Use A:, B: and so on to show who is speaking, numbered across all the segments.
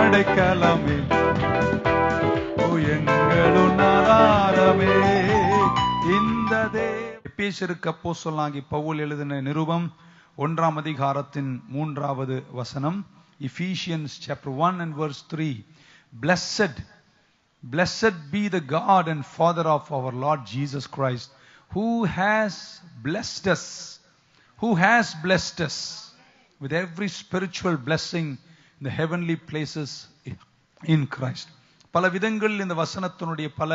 A: அடைக்கலமே எங்களுன் ஆதாரமே இந்த எபேசியருக்கு அப்போஸ்தலனாகிய பவுல் எழுதின நிருபம் 1ஆம் அதிகாரத்தின் 3வது வசனம். Ephesians chapter 1 and verse 3. Blessed be the God and Father of our Lord Jesus Christ, who has blessed us with every spiritual blessing in the heavenly places in Christ. பல விதங்களில் இந்த வசனத்தினுடைய பல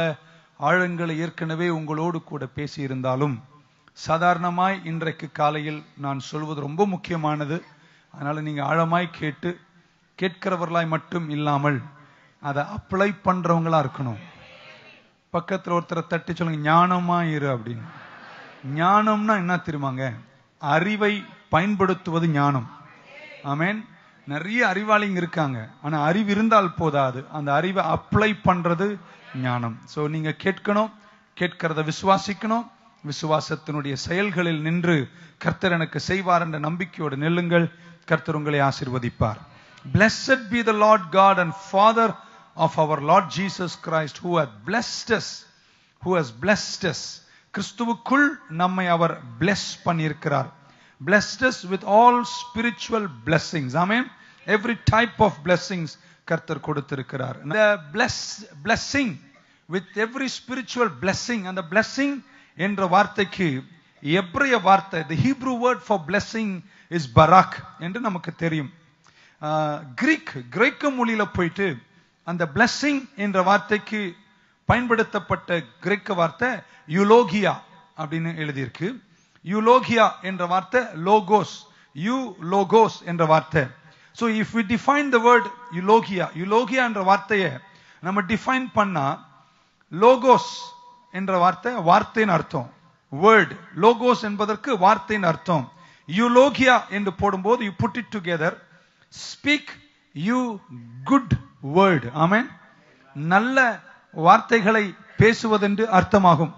A: ஆழங்களை ஏற்கனவே உங்களோடு கூட பேசி இருந்தாலும் சாதாரணமாய் இன்றைக்கு காலையில் நான் சொல்வது ரொம்ப முக்கியமானது. அதனால நீங்க ஆழமாய் கேட்கிறவர்களாய் மட்டும் இல்லாமல் அதை அப்ளை பண்றவங்களா இருக்கணும். பக்கத்துல ஒருத்தரை தட்டி சொல்லுங்க, ஞானமா இரு அப்படின்னு. ஞானம்னா என்ன தெரியுமாங்க? அறிவை பயன்படுத்துவது ஞானம். ஆமென். நிறைய அறிவாளிங்க இருக்காங்க, ஆனா அறிவு இருந்தால் போதாது, அந்த அறிவை அப்ளை பண்றது ஞானம். சோ நீங்க கேட்கிறத விசுவாசிக்கணும், விசுவாசத்தினுடைய செயல்களில் நின்று கர்த்தர் எனக்கு செய்வார் என்ற நம்பிக்கையோடு நில்லுங்கள். கர்த்தர் உங்களை ஆசீர்வதிப்பார். Blessed be the Lord God and Father of our Lord Jesus Christ, who has blessed us. கிறிஸ்துவுக்குள் நம்மை அவர் bless பண்ணியிருக்கிறார். Blessed us with all spiritual blessings. Amen. Every type of blessings கர்த்தர் கொடுத்திருக்கிறார். The blessing with every spiritual blessing, and the blessing என்ற வார்த்தைக்கு எபிரேய வார்த்தை, the Hebrew word for blessing is barak என்று நமக்கு தெரியும். கிரேக்க மொழியில போயிட்டு அந்த blessing என்ற வார்த்தைக்கு பயன்படுத்தப்பட்ட கிரேக்க வார்த்தை யூலோகியா அப்படின்னு எழுதியிருக்கு. யூலோகியா என்ற வார்த்தை லோகோஸ் என்ற வார்த்தை. So if we define the word யூலோகியா என்ற வார்த்தையை நம்ம டிஃபைன் பண்ணா, லோகோஸ் என்ற வார்த்தையின் அர்த்தம் வேர்ட். லோகோஸ் என்பதற்கு வார்த்தையின் அர்த்தம். யூலோகியா என்று போடும்போது you put it together, speak you good word. ஆமென். நல்ல வார்த்தைகளை பேசுவதென்று அர்த்தமாகும்.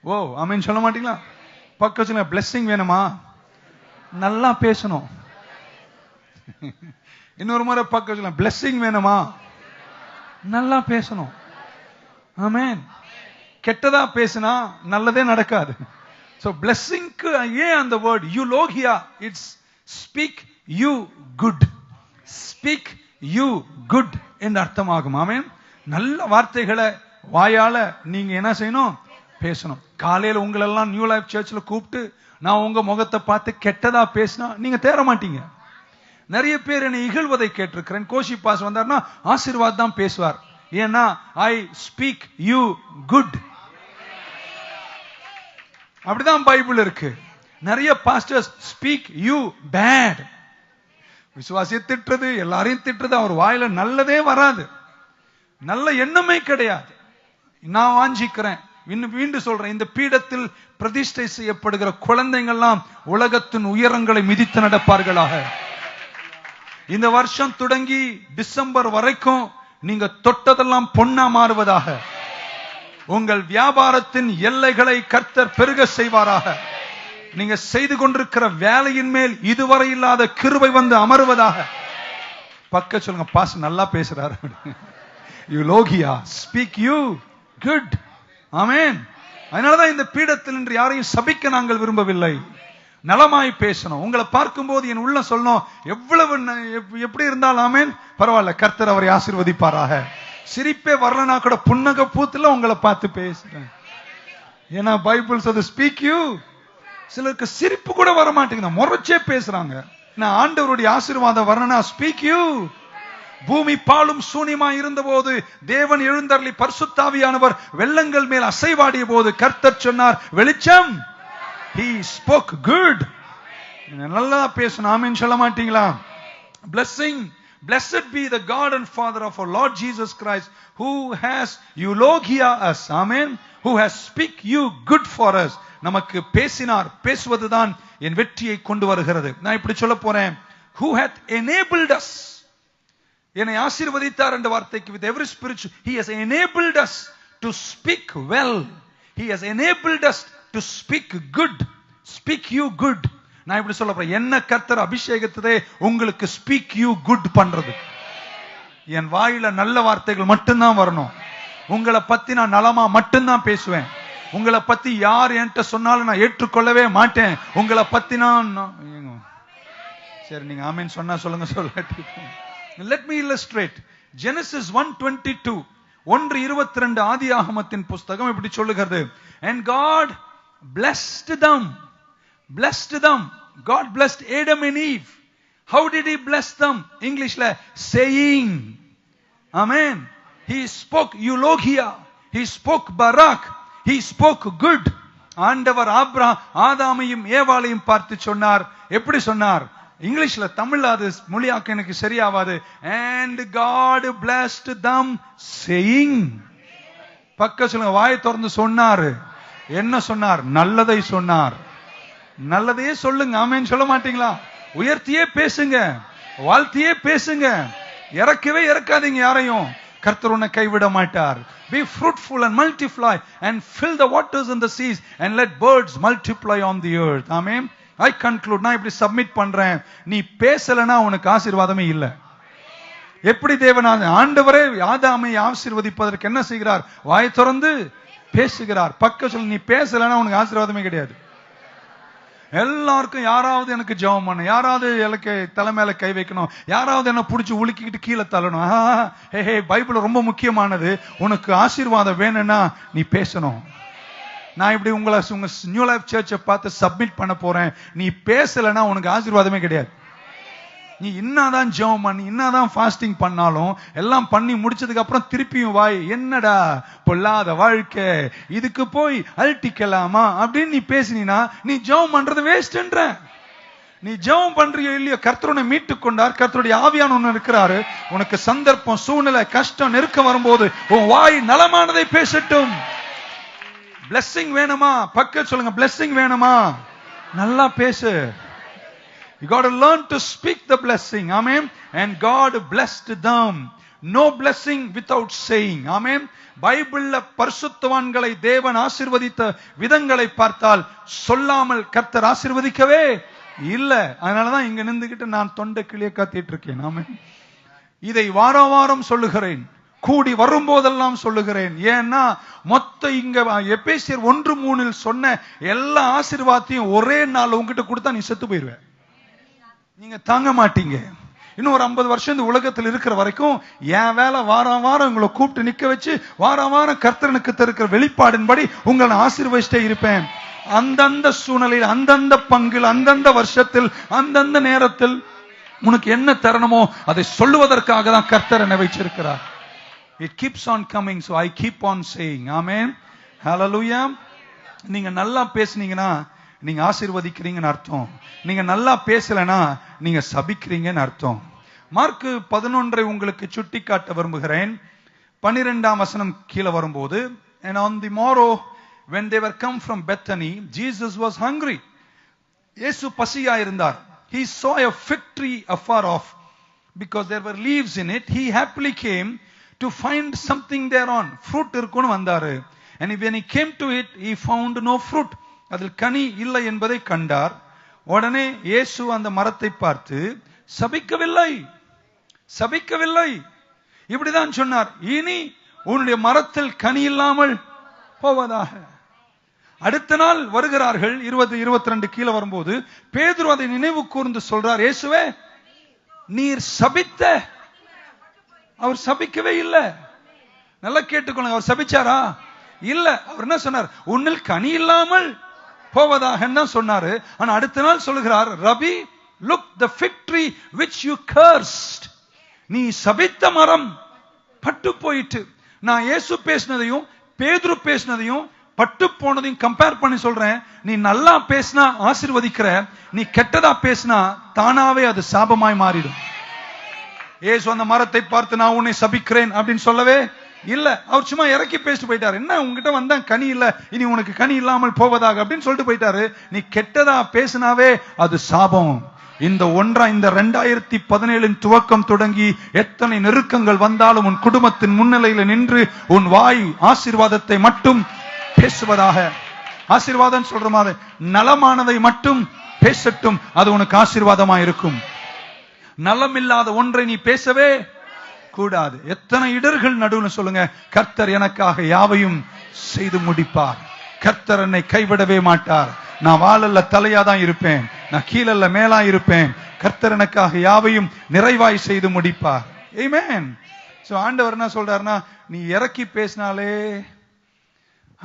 A: ஓ ஆமென் சொல்ல மாட்டீங்களா? பக்கத்துல பிளெஸிங் வேணுமா? நல்லா பேசணும். இன்னொரு முறை பக்கத்துல பிளெஸிங் வேணுமா? நல்லா பேசணும். ஆமென். கெட்டதா பேசினா நல்லதே நடக்காது. சோ பிளெஸிங்க்கு ஏன் அந்த word eulogia? It's speak you good என்று அர்த்தமாகும். ஆமென். நல்ல வார்த்தைகளை வாயால நீங்க என்ன செய்யணும்? பேசணும். காலையில உங்களெல்லாம் நியூ லைஃப் சர்ச்ல கூப்பிட்டு நான் உங்க முகத்தை பார்த்து கெட்டதா பேசினா நீங்க தேற மாட்டீங்க. நிறைய பேர் என்னை இகழ்வதை கேட்டிருக்கிறேன். கோஷி பாஸ் வந்தார்னா ஆசீர்வாத் தான் பேசுவார். ஏன்னா ஐ ஸ்பீக் யூ குட். அப்படிதான் பைபிள் இருக்கு. நிறைய பாஸ்டர்ஸ் ஸ்பீக் யூ பேட். விசுவாசியை திட்டுறது, எல்லாரையும் திட்டுறது, அவர் வாயில நல்லதே வராது, நல்ல எண்ணமே கிடையாது. நான் வாஞ்சிக்கிறேன், மீண்டும் சொல்றேன், இந்த பீடத்தில் பிரதிஷ்டை செய்யப்படுகிற குழந்தைங்கள்லாம் உலகத்தின் உயரங்களை மிதித்து நடப்பார்களாக. இந்த வருஷம் தொடங்கி டிசம்பர் வரைக்கும் நீங்க தொட்டதெல்லாம் பொன்னா மாறுவதாக. உங்கள் வியாபாரத்தின் எல்லைகளை கர்த்தர் பெருக செய்வாராக. நீங்க செய்து கொண்டிருக்கிற வேலையின் மேல் இதுவரை இல்லாத கிருபை வந்து அமருவதாக. பக்க சொல்லுங்க, பாஸ் நல்லா பேசுறாரு. யூலோகியா, ஸ்பீக் யூ குட். ஆமென். அதனாலதான் இந்த பீடத்தில் இன்று யாரையும் சபிக்க நாங்கள் விரும்பவில்லை. நலமாய் பேசணும். உங்களை பார்க்கும்போது என் உள்ள சொல்லணும், எவ்வளவு எப்படி இருந்தாலும் ஆமென் பரவாயில்ல, கர்த்தர் அவரை ஆசீர்வதிப்பாராக. சிரிப்பே வரலனா கூட புன்னக பூத்துல உங்களை பார்த்து பேசுறேன். ஏன்னா பைபிள் சொல்லுது ஸ்பீக் யூ. சிலருக்கு சிரிப்பு கூட வர மாட்டேங்குது, முறைச்சே பேசுறாங்க. நான் ஆண்டவருடைய ஆசீர்வாதம் வரணும்னா ஸ்பீக் யூ. பூமி பாலும் சூனியமா இருந்த போது தேவன் எழுந்தருளி பரிசுத்தாவியானவர் வெள்ளங்கள் மேல் அசைவாடிய போது கர்த்தர் சொன்னார் வெளிச்சம். He spoke good. நல்லா பேசணும். ஆமென் சொல்ல மாட்டீங்களா? Blessed be the God and Father of our Lord Jesus Christ, who has eulogia us. Amen. who has speak you good for us. நமக்கு பேசினார். பேசுவதுதான் என் வெற்றியை கொண்டு வருகிறது. நான் இப்படி சொல்ல போறேன், who hath enabled us. என்னை ஆசீர்வதித்தார் என்ற வார்த்தைக்கு with every spiritual, he has enabled us to speak well. He has enabled us to speak good. Speak you good. நான் இப்படி சொல்ல போறேன், என்ன கர்த்தர் அபிஷேகத்ததே உங்களுக்கு speak you good பண்றது. என் வாயில நல்ல வார்த்தைகள் மட்டும்தான் வரணும். உங்களை பத்தி நான் நலமா மட்டும்தான் பேசுவேன். உங்களை பத்தி யார் என்கிட்ட சொன்னாலும் நான் ஏற்றுக்கொள்ளவே மாட்டேன். உங்களை பத்தி நான் சரி, நீங்க ஆமென் சொன்னா சொல்லுங்க, சொல்லாட்டி. Let me illustrate. Genesis 1:22, 1:22 ஆதியாகமத்தின் புஸ்தகம் இப்படி சொல்லுகிறது, and God blessed them. Blessed them. God blessed Adam and Eve. How did he bless them? Englishல saying. Amen. He spoke eulogia. He spoke barak. He spoke good. ஆண்டவர் ஆதாமையும் ஏவாளையும் பார்த்து சொன்னார். எப்படி சொன்னார்? இங்கிலீஷ்ல, தமிழ்ல அது மொழியாக்க எனக்கு சரியாவாது. And God blessed them saying. பக்க சொல்லுங்க, வாயை திறந்து சொன்னாரு. என்ன சொன்னார்? நல்லதை சொன்னார். நல்லதையே சொல்லுங்க. ஆமென் சொல்ல மாட்டீங்களா? உயர்த்தியே பேசுங்க, வாழ்த்தியே பேசுங்க, இறக்கவே இறக்காதீங்க யாரையும். கர்த்தர் உன்னை கைவிட மாட்டார். Be fruitful and multiply and fill the waters in the seas and let birds multiply on the earth. Amen. I conclude. நான் இப்படி சப்மிட் பண்றேன். நீ பேசலனா உனக்கு ஆசீர்வாதமே இல்லை. எப்படி தேவன் ஆண்டவரே ஆதாமை ஆசீர்வதிப்பதற்கு என்ன செய்கிறார்? வாய் திறந்து பேசுகிறார். பக்க சொல்லு, நீ பேசலனா உனக்கு ஆசீர்வாதமே கிடையாது. எல்லாருக்கும் யாராவது எனக்கு ஜெபம் பண்ண, யாராவது எனக்கு தலைமையில கை வைக்கணும், யாராவது என்ன புடிச்சு உலுக்கிக்கிட்டு கீழே தள்ளணும். ஹே, பைபிள் ரொம்ப முக்கியமானது. உனக்கு ஆசீர்வாதம் வேணும்னா நீ பேசணும். நான் இப்படி உங்க நியூ லைஃப் சர்ச்சை பார்த்து சப்மிட் பண்ண போறேன். நீ பேசலன்னா உனக்கு ஆசீர்வாதமே கிடையாது. நீ என்னதான் ஜெபம் பண்ணி என்னதான் ஃபாஸ்டிங் பண்ணாலும் எல்லாம் பண்ணி முடிச்சதுக்கு அப்புறம் திருப்பியும் வாய், என்னடா பொல்லாத வாழ்க்கை, இதுக்கு போய் அழட்டிக்கலாமா அப்படின்னு நீ பேசினா நீ ஜெபம் பண்றது வேஸ்ட்ன்ற. நீ ஜெபம் பண்றியோ இல்லையோ, கர்த்தருனை மீட்டு கொண்டார். கர்த்தருடைய ஆவியான ஒண்ணு இருக்கிறாரு. உனக்கு சந்தர்ப்பம், சூழ்நிலை, கஷ்டம், நெருக்கம் வரும்போது உன் வாய் நலமானதை பேசட்டும். blessing வேணுமா? பக்க சொல்லுங்க, blessing வேணுமா? நல்லா பேசு. You got to learn to speak the blessing. Amen. And God blessed them. No blessing without saying. Amen. பைபிள்ல பரிசுத்தவான்களை தேவன் ஆசீர்வதித்த விதங்களை பார்த்தால் சொல்லாமல் கர்த்தர் ஆசீர்வதிக்கவே இல்லை. அதனாலதான் இங்க நின்றுகிட்டு நான் தொண்டை கிளிய காத்திட்டு இருக்கேன். ஆமென். இதை வாரம் வாரம் சொல்லுகிறேன், கூடி வரும்போதெல்லாம் சொல்லுகிறேன். ஏன்னா மொத்த இங்க எபேசியர் 1:3 சொன்ன எல்லா ஆசீர்வாதத்தையும் ஒரே நாள் உங்ககிட்ட கொடுத்தா நீ செத்து போயிருவ. நீங்க தாங்க மாட்டீங்க. இன்னும் ஒரு 50 வருஷம் இந்த உலகத்தில் இருக்கிற வரைக்கும் என் வேலை வாரம் வாரம் உங்களை கூப்பிட்டு நிக்க வச்சு வாரம் வாரம் கர்த்தனுக்கு இருக்கிற வெளிப்பாடின்படி உங்களை ஆசீர்வதிச்சிட்டே இருப்பேன். அந்தந்த சூழ்நிலையில், அந்தந்த பங்கில், அந்தந்த வருஷத்தில், அந்தந்த நேரத்தில் உனக்கு என்ன தரணுமோ அதை சொல்லுவதற்காக தான் கர்த்தர் என்னை வச்சிருக்கிறார். It keeps on coming, so I keep on saying. Amen. Hallelujah. நீங்க நல்லா பேசுனீங்கன்னா நீங்க ஆசீர்வதிக்கிறீங்கன்னு அர்த்தம். நீங்க நல்லா பேசலனா நீங்க சபிக்கிறீங்கன்னு அர்த்தம். மார்க் 11 உங்களுக்கு சுட்டி காட்ட விரும்புகிறேன். 12ஆம் வசனம் கீழே வரும்போது, and on the morrow when they were come from Bethany, Jesus was hungry. இயேசு பசியா இருந்தார். He saw a fig tree afar off because there were leaves in it. He happily came to find something thereon. Fruit இருக்குன்னு வந்தாரு. And when he came to it, he found no fruit. அதில் கனி இல்லை என்பதை கண்டார். உடனே இயேசு அந்த மரத்தை பார்த்து சபிக்கவில்லை, சபிக்கவில்லை, இப்படிதான் சொன்னார், இனி உன்னுடைய மரத்தில் கனி இல்லாமல் போவதாக. அடுத்த நாள் வருகிறார்கள். 20-22 கீழே வரும்போது பேதுரு அதை நினைவு கூர்ந்து சொல்றார், இயேசுவே நீர் சபித்த. அவர் சபிக்கவே இல்லை. நல்லா கேட்டுக்கொள்ளுங்க, அவர் சபிச்சாரா? இல்ல. அவர் என்ன சொன்னார்? உன்னில் கனி இல்லாமல் போவதாக தான் சொன்னாரு. ஆனா அடுத்த நாள் சொல்லுகிறார், ரபி look the fig tree which you cursed. நீ சபித்த மரம் பட்டு போயிட்டு. நான் இயேசு பேசினதையும் பேதுரு பேசினதையும் பட்டு போனதையும் கம்பேர் பண்ணி சொல்றேன். நீ நல்லா பேசினா ஆசீர்வதிக்கிற, நீ கெட்டதா பேசினா தானாவே அது சாபமாய் மாறிடும். இயேசு அந்த மரத்தை பார்த்து நான் உன்னை சபிக்கிறேன் அப்படின்னு சொல்லவே இல்ல. அவர் சும்மா இறக்கி பேசிட்டு போயிட்டாரு. என்ன உங்ககிட்ட வந்தா கனி இல்ல, இனி உனக்கு கனி இல்லாமல் போவதாக அப்படின்னு சொல்லிட்டு போயிட்டாரு. நீ கெட்டதா பேசினாவே அது சாபம். இந்த 2017 துவக்கம் தொடங்கி எத்தனை நெருக்கங்கள் வந்தாலும் உன் குடும்பத்தின் முன்னிலையில நின்று உன் வாய் ஆசீர்வாதத்தை மட்டும் பேசுவதாக. ஆசீர்வாதம் சொல்ற மாதிரி நலமானதை மட்டும் பேசட்டும், அது உனக்கு ஆசீர்வாதமா இருக்கும். நலமில்லாத ஒன்றை நீ பேசவே கூடாது. எத்தனை இடர்கள் நடுவுல சொல்லுங்க, கர்த்தர் எனக்காக யாவையும் செய்து முடிப்பார். கர்த்தர் என்னை கைவிடவே மாட்டார். நான் வாழல்ல தலையாதான் இருப்பேன், நான் கீழல்ல மேலா இருப்பேன். கர்த்தர் எனக்காக யாவையும் நிறைவாய் செய்து முடிப்பார். ஆமென். சோ ஆண்டவர் என்ன சொல்றாருன்னா, நீ இறக்கி பேசினாலே,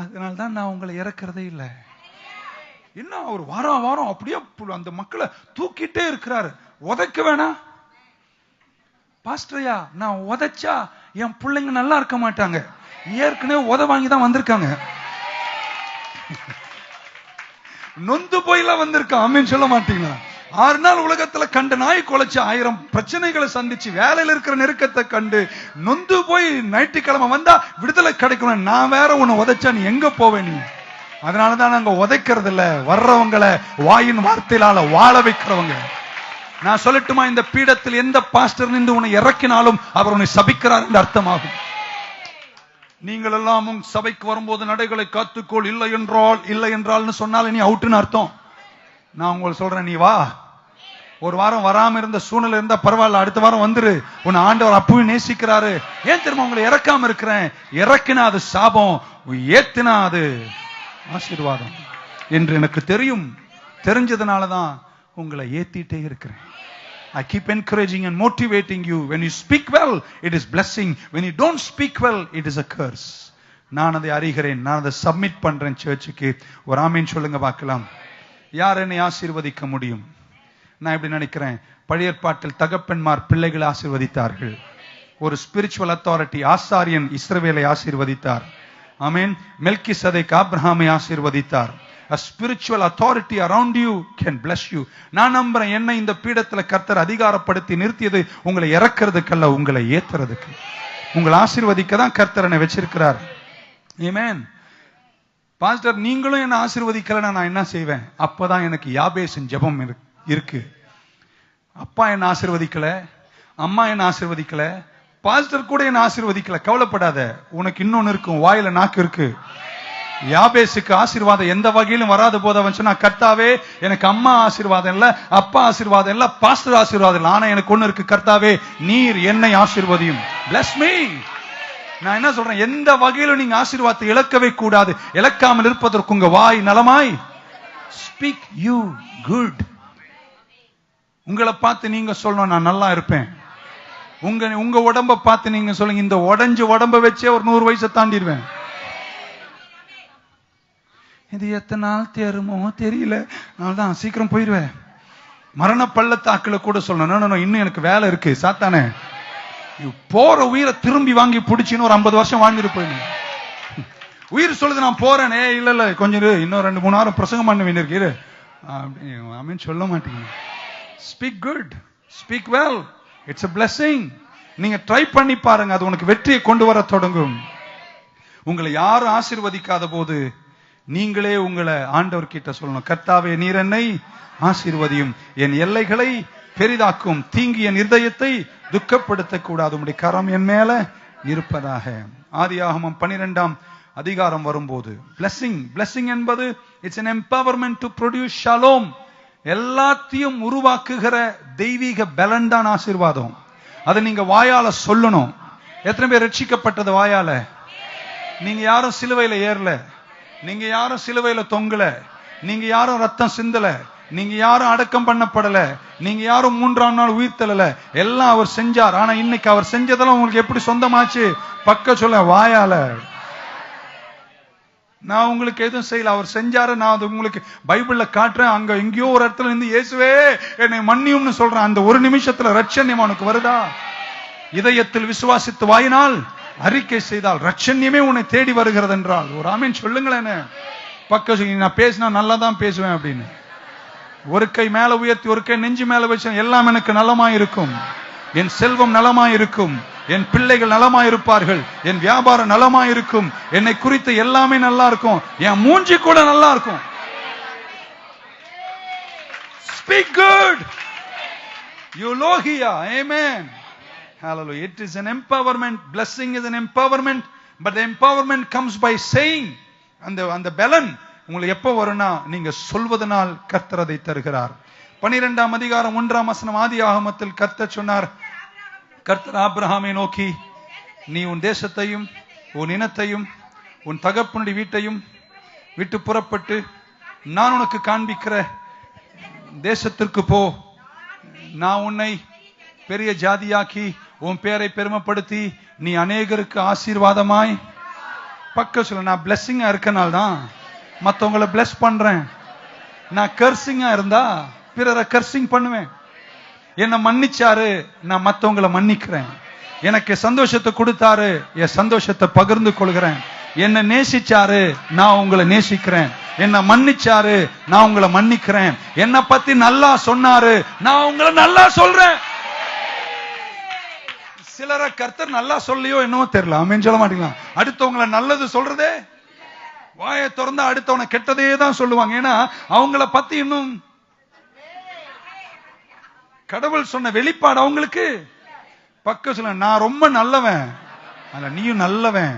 A: அதனால்தான் நான் உங்களை இறக்குறதே இல்லை. என்ன ஒரு வாரம் அப்படியே அந்த மக்களை தூக்கிட்டே இருக்கிறாரு. உதைக்க வேணாம் பாஸ்டரையா, நான் உதைச்சா என் பிள்ளைங்க நல்லா இருக்க மாட்டாங்க, ஏற்கனவே உத வாங்கி தான் வந்திருக்காங்க, நொந்து போயெல்லாம் வந்திருக்கான். ஆமென் சொல்ல மாட்டீங்களா? 6 நாள் உலகத்துல கண்ட நாய் குலைச்சு 1000 பிரச்சனைகளை சந்திச்சு வேலையில இருக்கிற நெருக்கத்தை கண்டு நொந்து போய் ஞாயிற்றுக்கிழமை வந்தா விடுதலை கிடைக்கணும். நான் வேற உன்னை உதைச்சா நீ எங்க போவே நீ? அதனாலதான் நாங்க உதைக்கிறது இல்ல, வர்றவங்களை வாயின் வார்த்தையிலால வாழ வைக்கிறவங்க. நான் சொல்லட்டுமா, இந்த பீடத்தில் எந்த பாஸ்டர் நின்று உன்னை இறக்கினாலும் அவர் உன்னை சபிக்கிறார் என்று அர்த்தமாகும். நீங்கள் எல்லாம் சபைக்கு வரும்போது நடைகளை காத்துக்கோள், இல்லை என்றால் சொன்னால் நீ அவுட்டுன்னு அர்த்தம். நான் உங்களுக்கு சொல்றேன், நீ வா. ஒரு வாரம் வராம இருந்த சூழ்நிலை இருந்தா பரவாயில்ல, அடுத்த வாரம் வந்துரு. உன்னை ஆண்டவர் அப்பவும் நேசிக்கிறாரு. ஏன் தெரியுமா உங்களை இறக்காம இருக்கிறேன்? இறக்கினா அது சாபம், ஏத்தினா அது ஆசீர்வாதம் என்று எனக்கு தெரியும். தெரிஞ்சதுனாலதான் உங்களை ஏத்திட்டே இருக்கிறேன். I keep encouraging and motivating you. When you speak well, it is blessing. When you don't speak well, it is a curse. நான் அதை அறிகிறேன், நான் அதை சப்மிட் பண்றேன் சர்ச்சுக்கு. ஒரு ஆமீன் சொல்லுங்க பார்க்கலாம். யார் என்னை ஆசீர்வதிக்க முடியும்? நான் எப்படி நினைக்கிறேன், பழைய ஏற்பாட்டில் தகப்பன்மார் பிள்ளைகளை ஆசீர்வதித்தார்கள். ஒரு ஸ்பிரிச்சுவல் அத்தாரிட்டி ஆசாரியன் இஸ்ரவேலை ஆசீர்வதித்தார். ஆமென். மெல்கிசேதேக் ஆபிரகாமை ஆசீர்வதித்தார். A spiritual authority around you can bless you. நான் நம்புறேன், என்னை இந்த பீடத்துல கர்த்தர் அதிகாரப்படுத்தி நிறுத்தியது உங்களை இறக்கிறதுக்கல்ல, உங்களை ஏத்துறதுக்கு, உங்களை ஆசீர்வதிக்க தான் கர்த்தர் என்னை வச்சிருக்கிறார். ஆமென். பாஸ்டர், நீங்களும் என்ன ஆசீர்வதிக்கலன்னா நான் என்ன செய்வேன்? அப்பதான் எனக்கு யாபேசின் ஜெபம் இருக்கு. அப்பா என்ன ஆசீர்வதிக்கல, அம்மா என்ன ஆசீர்வதிக்கல, பாஸ்டர் கூட என்ன ஆசீர்வதிக்கல. கவலைப்படாத, உனக்கு இன்னொன்னு இருக்கும், வாயில நாக்கு இருக்கு. யாபேசுக்கு ஆசீர்வாதம் எந்த வகையிலும் வராத போது அவன் சொன்னா, கர்த்தாவே எனக்கு அம்மா ஆசீர்வாதம் இல்ல, அப்பா ஆசீர்வாதம் இல்ல, பாஸ்டர் ஆசீர்வாதம் இல்ல, ஆனா எனக்கு ஒண்ணு இருக்கு, கர்த்தாவே நீர் என்னை ஆசீர்வதியும். Bless me. நான் என்ன சொல்றேன், எந்த வகையிலும் நீங்க ஆசீர்வாதத்தை இழக்கவே கூடாது. இழக்காமல் இருப்பதற்கு உங்க வாய் நலமாய் ஸ்பீக் யூ குட். உங்களை பார்த்து நீங்க சொல்லணும், நான் நல்லா இருப்பேன். உங்க உடம்ப பார்த்து நீங்க சொல்லுங்க, இந்த உடஞ்ச உடம்ப வச்சே ஒரு 100 வயசை தாண்டிடுவேன். இது எத்தனை நாள் தேருமோ தெரியல, நான் சீக்கிரம் போயிடுவேன். மரண பள்ளத்தாக்குல கூட சொல்லணும், இன்னும் எனக்கு வேலை இருக்கு. சாத்தானே, போற உயிரை திரும்பி வாங்கி பிடிச்சின்னு ஒரு 50 வருஷம் வாழ்ந்துட்டு போயிடும். உயிர் சொல்லுது நான் போறேன். இல்ல கொஞ்சம் இன்னும் 2-3 வாரம் பிரசங்கம் பண்ண வேண்டியிருக்கு அப்படின்னு சொல்ல மாட்டீங்க. Speak good, speak well, it's a blessing. நீங்க ட்ரை பண்ணி பாருங்க, அது உனக்கு வெற்றியை கொண்டு வர தொடங்கும். உங்களை யாரும் ஆசீர்வதிக்காத போது நீங்களே உங்களை ஆண்டவர் கிட்ட சொல்லணும், கர்த்தாவே நீர் என்னை ஆசீர்வதியும், என் எல்லைகளை பெரிதாக்கும், தீங்கு என் இருதயத்தை துக்கப்படுத்த கூடாது, உம்முடைய கரம் என் மேல இருப்பதாக. ஆதியாகமம் 12ஆம் அதிகாரம் வரும்போது blessing என்பது it's an empowerment to produce shalom. எல்லாத்தையும் உருவாக்குகிற தெய்வீக பலன் தான் ஆசீர்வாதம். அதை நீங்க வாயால சொல்லணும். எத்தனை பேர் ரட்சிக்கப்பட்டது வாயால? நீங்க யாரும் சிலுவையில ஏறல, நீங்க யாரும் சிலுவையில தொங்கல, நீங்க யாரும் ரத்தம் சிந்தல, நீங்க யாரும் அடக்கம் பண்ணப்படல, நீங்க யாரும் 3ஆம் நாள் உயிர் தள்ளல. எல்லாம் அவர் செஞ்சார். ஆனா இன்னைக்கு அவர் செஞ்சதெல்லாம் உங்களுக்கு எப்படி சொந்தமாச்சு? பக்க சொல்ல வாயால. நான் உங்களுக்கு எதுவும் செய்யல, அவர் செஞ்சாரு. நான் அது உங்களுக்கு பைபிள்ல காட்டுறேன். அங்க எங்கேயோ ஒரு இடத்துல இருந்து இயேசுவே என்னை மன்னியும்னு சொல்றேன். அந்த ஒரு நிமிஷத்துல ரட்சண்யம் உனக்கு வருதா? இதயத்தில் விசுவாசித்து வாயினால் அறிக்கை செய்தால் ரட்சண்யமே உன்னை தேடி வருகிறது என்றால் ஒரு ஆமீன் சொல்லுங்களேன். பக்க நான் பேசினா நல்லா தான் பேசுவேன் அப்படின்னு ஒரு கை மேல உயர்த்தி ஒரு கை நெஞ்சு மேல வச்சு எல்லாம் எனக்கு நலமாயிருக்கும், என் செல்வம் நலமாயிருக்கும், என் பிள்ளைகள் நலமாயிருப்பார்கள், என் வியாபாரம் நலமாயிருக்கும், என்னை குறித்து எல்லாமே நல்லா இருக்கும், என் மூஞ்சி கூட நல்லா இருக்கும். Speak good. Eulogia. Amen. Hallelujah. It is an empowerment. Blessing is an empowerment. But the empowerment comes by saying. அந்த பலன் உங்களுக்கு எப்ப வரும்னா நீங்க சொல்வதனால் கர்த்தர் அதை தருகிறார். 12ஆம் அதிகாரம் 1ஆம் வசனம் ஆதியாகமத்தில் கர்த்தர் சொன்னார், கர்த்தர் ஆபிரகாமை நோக்கி, நீ உன் தேசத்தையும் உன் இனத்தையும் உன் தகப்பனுடைய வீட்டையும் விட்டு புறப்பட்டு நான் உனக்கு காண்பிக்கிற தேசத்திற்கு போ. நான் உன்னை பெரிய ஜாதியாக்கி உன் பேரை பெருமைப்படுத்தி நீ அநேகருக்கு ஆசீர்வாதமாய். பக்க சொல்ல, நான் பிளெஸிங்கா இருக்கனால தான் மற்றவங்களை பிளஸ் பண்றேன். நான் கர்சிங்கா இருந்தா பிறரை கர்சிங் பண்ணுவேன். என்ன மன்னிச்சாரு, நான் மற்றவங்களை மன்னிக்கிறேன். எனக்கு சந்தோஷத்தை கொடுத்தாரு, என் சந்தோஷத்தை பகிர்ந்து கொள்கிறேன். என்ன நேசிச்சாரு, நான் உங்களை நேசிக்கிறேன். என்ன மன்னிச்சாரு, நான் உங்களை மன்னிக்கிறேன். என்ன பத்தி நல்லா சொன்னாரு, நான் உங்களை நல்லா சொல்றேன். சிலரை கர்த்தர் நல்லா சொல்லியோ என்னவோ தெரியல, ஆமென் சொல்ல மாட்டீங்களா? அடுத்தவங்களை நல்லது சொல்றதே, வாயை திறந்தா அடுத்தவனை கெட்டதே தான் சொல்லுவாங்க. ஏன்னா அவங்கள பத்தி இன்னும் கடவுள் சொன்ன வெளிப்பாடு அவங்களுக்கு. பக்க சொல்ல, நான் ரொம்ப நல்லவன், அல்ல நீயும் நல்லவன்.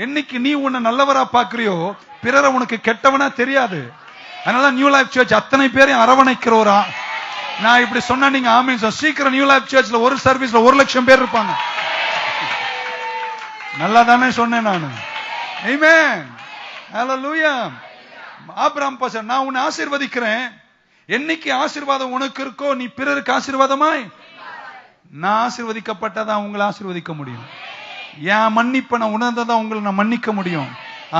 A: என்னைக்கு நீ உன்னை நல்லவரா பாக்குறியோ பிறரை உனக்கு கெட்டவனா தெரியாது. அதனால நியூ லைஃப் சர்ச் அத்தனை பேரையும் அரவணைக்கிறோரா. நான் இப்படி சொன்னா நீங்க ஆமென் சொல்லுங்க. சீக்கிரம் நியூ லைஃப் சர்ச்ல ஒரு சர்வீஸ்ல 1,00,000 பேர் இருப்பாங்க. நல்லா தானே சொன்னேன் நானு. ஆமென். ஹல்லேலூயா. ஆபிரகாம் பாஸ்டர், நான் உன்னை ஆசீர்வதிக்கிறேன். என்னைக்கு ஆசீர்வாதம் உனக்கு இருக்கோ நீ பிறருக்கு ஆசீர்வாதமாய். நான் ஆசீர்வதிக்கப்பட்டதான் உங்களை ஆசீர்வதிக்க முடியும். என் மன்னிப்பை நான் உணர்ந்தாதான் உங்களை நான் மன்னிக்க முடியும்.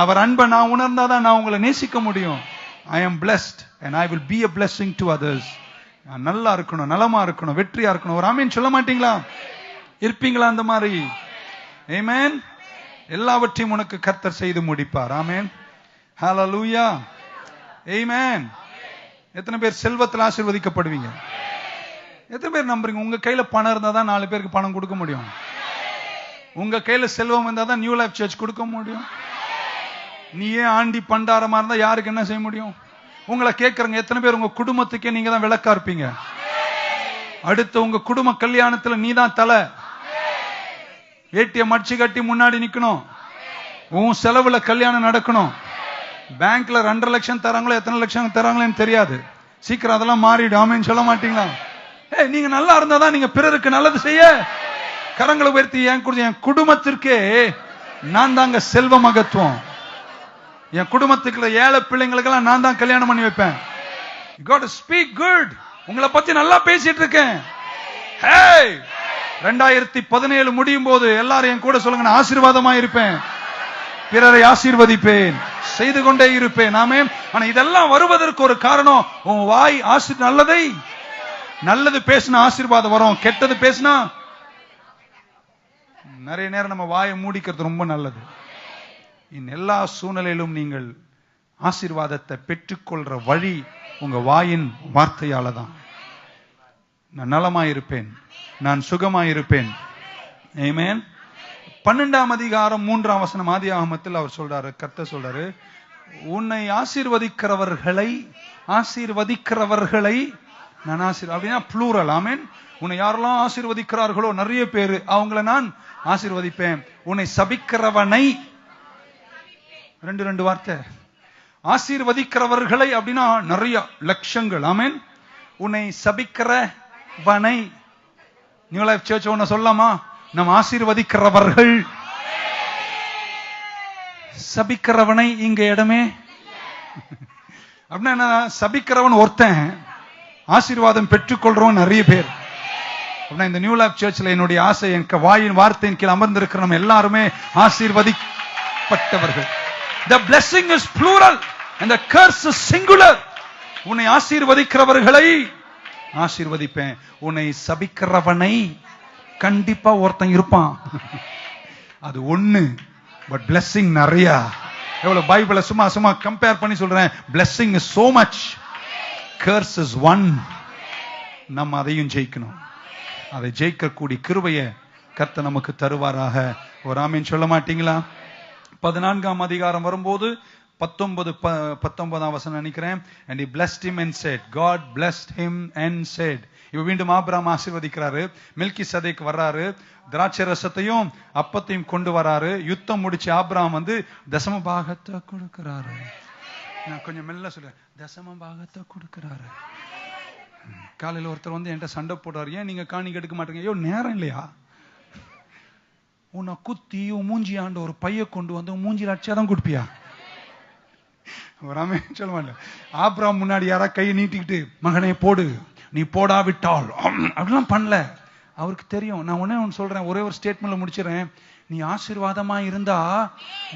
A: அவர் அன்பை நான் உணர்ந்தாதான் நான் உங்களை நேசிக்க முடியும். I am blessed and I will be a blessing to others. நல்லா இருக்கணும், நலமா இருக்கணும், வெற்றியா இருக்கணும். ஒரு ஆமென் சொல்ல மாட்டீங்களா? இருப்பீங்களா அந்த மாதிரி? ஆமென். எல்லாவற்றையும் உனக்கு கர்த்தர் செய்து முடிப்பார். ஆமென். ஹல்லேலூயா. ஆமென். எத்தனை பேர் செல்வத்தில் ஆசீர்வதிக்கப்படுவீங்க? எத்தனை பேர் நம்புறீங்க? உங்க கையில பணம் இருந்தா தான் 4 பேருக்கு பணம் கொடுக்க முடியும். உங்க கையில செல்வம் இருந்தா தான் நியூ லைஃப் சர்ச் கொடுக்க முடியும். நீயே ஆண்டி பண்டாரமா இருந்தா யாருக்கு என்ன செய்ய முடியும்? உங்களை கேட்கறங்க, எத்தனை பேர் உங்க குடும்பத்துக்கே நீங்க தான் விளக்கா இருப்பீங்க? அடுத்து உங்க குடும்ப கல்யாணத்துல நீ தான் தலை. வேட்டிய மடிச்சு கட்டி முன்னாடி நிக்கணும். உன் செலவுல கல்யாணம் நடக்கணும். பேங்க்ல 2.5 லட்சம் தராங்களோ எத்தனை லட்சம் தராங்களோன்னு தெரியாது. சீக்கிரம் அதெல்லாம் மாறிடும். ஆமென் சொல்ல மாட்டீங்களா? நீங்க நல்லா இருந்தாதான் நீங்க பிறருக்கு நல்லது செய்ய. கரங்களை உயர்த்தி, என் குடும்பத்திற்கே நான் தாங்க செல்வ மகத்துவம். என் குடும்பத்துக்குள்ள ஏழை பிள்ளைங்களுக்கெல்லாம் நான் தான் கல்யாணம் பண்ணி வைப்பேன். You got to speak good. உங்களை பத்தி நல்லா பேசிட்டு இருக்கேன். 2017 முடியும் போது எல்லாரும் என் கூட சொல்லுங்க, நான் ஆசீர்வாதமா இருப்பேன், பிறரை ஆசீர்வதிப்பேன், செய்து கொண்டே இருப்பேன். ஆமென். ஆனா இதெல்லாம் வருவதற்கு ஒரு காரணம். உன் வாய் நல்லது பேசினா ஆசீர்வாதம் வரும், கெட்டது பேசினா. நிறைய நேரம் நம்ம வாயை மூடிக்கிறது ரொம்ப நல்லது. எல்லா சூழ்நிலையிலும் நீங்கள் ஆசீர்வாதத்தை பெற்றுக்கொள்ற வழி உங்க வாயின் வார்த்தையால தான். நான் நலமாயிருப்பேன், நான் சுகமாயிருப்பேன். ஆமென். 12ஆம் அதிகாரம் 3ஆம் வசனம் ஆதியாகமத்தில் அவர் சொல்றாரு, கர்த்தர் சொல்றாரு, உன்னை ஆசீர்வதிக்கிறவர்களை நான் அப்படின்னா ப்ளூரல். ஆமென். உன்னை யாரெல்லாம் ஆசீர்வதிக்கிறார்களோ நிறைய பேரு, அவங்களை நான் ஆசீர்வதிப்பேன். உன்னை சபிக்கிறவனை, 2 வார்த்தை, ஆசீர்வதிக்கிறவர்களை அப்படின்னா நிறைய லட்சங்கள். ஆமென். உன்னை சபிக்கிறவனை, நியூ லைஃப் சர்ச் ஒன்னு சொல்லலாமா? நம்ம ஆசீர்வதிக்கிறவர்கள். சபிக்கிறவனை இங்க இடமே. அப்படின்னா சபிக்கிறவன் ஒருத்தன், ஆசீர்வாதம் பெற்றுக்கொள்றவன் நிறைய பேர். இந்த நியூ லைஃப் சர்ச்ல என்னுடைய ஆசை, என் வாயின் வார்த்தையின் கீழ் அமர்ந்திருக்கிற நம்ம எல்லாருமே ஆசீர்வதிப்பட்டவர்கள். The blessing is plural and the curse is singular. உன்னை ஆசீர்வதிக்கிறவர்களை ஆசீர்வதிப்பேன், உன்னை சபிக்கிறவனை கண்டிப்பா ஒருத்தன் இருப்பான். அது ஒண்ணு, பட் blessing நிறைய. எவ்வளவு பைபிளை சும்மா கம்பேர் பண்ணி சொல்றேன். blessing is so much, curse is one. நம்ம அதையும் ஜெயிக்கணும். அதை ஜெயிக்கக்கூடிய கிருபையை கர்த்தர் நமக்கு தருவாராக. ஒரு ஆமீன் சொல்ல மாட்டீங்களா? 14ஆம் அதிகாரம் வரும்போது 19 வசனம் நினைக்கிறேன். And he blessed him and said, God blessed him and said. இப்ப மீண்டும் ஆபிரகாம் ஆசீர்வதிக்கிறாரு. மெல்கிசேதேக் வர்றாரு, திராட்சை ரசத்தையும் அப்பத்தையும் கொண்டு வராரு. யுத்தம் முடிச்சு ஆபிரகாம் வந்து தசம பாகத்தை கொடுக்கிறாரு. நான் கொஞ்சம் மெல்ல சொல்றேன், தசம பாகத்தை கொடுக்கிறாரு. காலையில ஒருத்தர் வந்து என்கிட்ட சண்டை போடுறாரு, ஏன் நீங்க காணிக்கை எடுக்க மாட்டீங்க? ஐயோ நேரம் இல்லையா? உன்னை குத்தி மூஞ்சி ஆண்டு ஒரு பைய கொண்டு வந்து மூஞ்சியில் அடிச்சாதான் கொடுப்பியா? வராமே சொல்ல மாட்டேன். ஆபிரகாம் முன்னாடி யாரா கையை நீட்டிக்கிட்டு மகனே போடு, நீ போடாவிட்டால் அப்படிலாம் பண்ணல. அவருக்கு தெரியும். நான் ஒன்னு சொல்றேன், ஒரே ஒரு ஸ்டேட்மெண்ட்ல முடிச்சிடறேன். நீ ஆசீர்வாதமா இருந்தா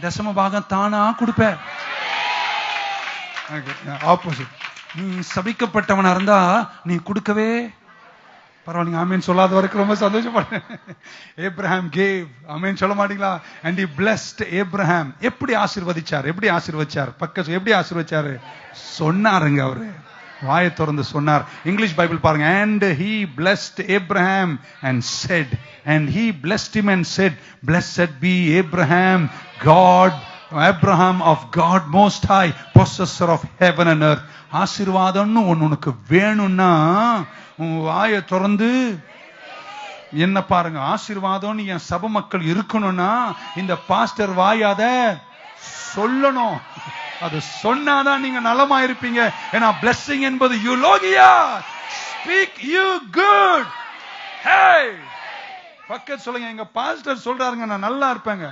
A: தசம பாகம் தானா கொடுப்ப. ஆப்போசிட், நீ சபிக்கப்பட்டவனா இருந்தா நீ கொடுக்கவே பரவாயில்லைங்க. ஆமீன் சொல்லாத வரைக்கும் ரொம்ப சந்தோஷப்படுறேன். Abraham gave. ஆமீன் சொல்ல மாட்டீங்களா? and he blessed Abraham. எப்படி ஆசீர்வதிச்சார்? எப்படி ஆசீர்வதிச்சார்? பக்கத்து எப்படி ஆசீர்வதிச்சாரு? சொன்னாருங்க. அவரு வாயை திறந்து சொன்னார். இங்கிலீஷ் பைபிள் பாருங்க. and he blessed Abraham and said, and he blessed him and said, blessed be Abraham, Abraham of God most high, possessor of heaven and earth. ஆசீர்வாதம்னு உனக்கு வேணும்னா உன் வாயை திறந்து என்ன பாருங்க. ஆசீர்வாதம் என் சபை மக்கள் இருக்கணும்னா இந்த பாஸ்டர் வாயாத சொல்லணும். அது சொன்னாதான் நீங்க நலமா இருப்பீங்க. ஏன்னா blessing என்பது யூலோகியா, ஸ்பீக் யூ குட். ஹே, பக்கத்து சொல்லுங்க, எங்க பாஸ்டர் சொல்றாருங்க நான் நல்லா இருப்பேங்க.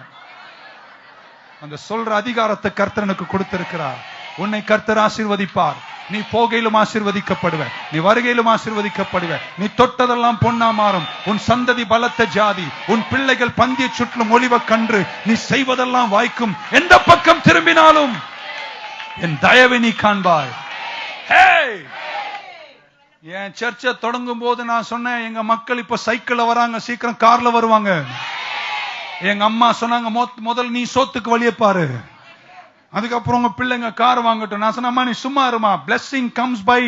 A: அந்த சொல்ற அதிகாரத்தை கர்த்தர் எனக்கு கொடுத்திருக்கிறார். உன்னை கர்த்தர் ஆசீர்வதிப்பார். நீ போகையிலும் ஆசீர்வதிக்கப்படுவ, நீ வருகையிலும் ஆசீர்வதிக்கப்படுவ. நீ தொட்டதெல்லாம் பொன்னா மாறும். உன் சந்ததி பலத்த ஜாதி, உன் பிள்ளைகள் பந்திய சுற்றிலும் ஒளிவ கன்று. நீ செய்வதெல்லாம் வாய்க்கும். எந்த பக்கம் திரும்பினாலும் என் தயவை நீ காண்பாய். என் சர்ச்சை தொடங்கும் போது நான் சொன்னேன், எங்க மக்கள் இப்ப சைக்கிள்ல வராங்க, சீக்கிரம் கார்ல வருவாங்க. எங்க அம்மா சொன்னாங்க, முதல்ல நீ சோத்துக்கு வழியை பாரு, அதுக்கப்புறம் உங்க பிள்ளைங்க கார் வாங்கட்டும். நான் சொன்னம்மா நீ சும்மா இருமா. blessing comes by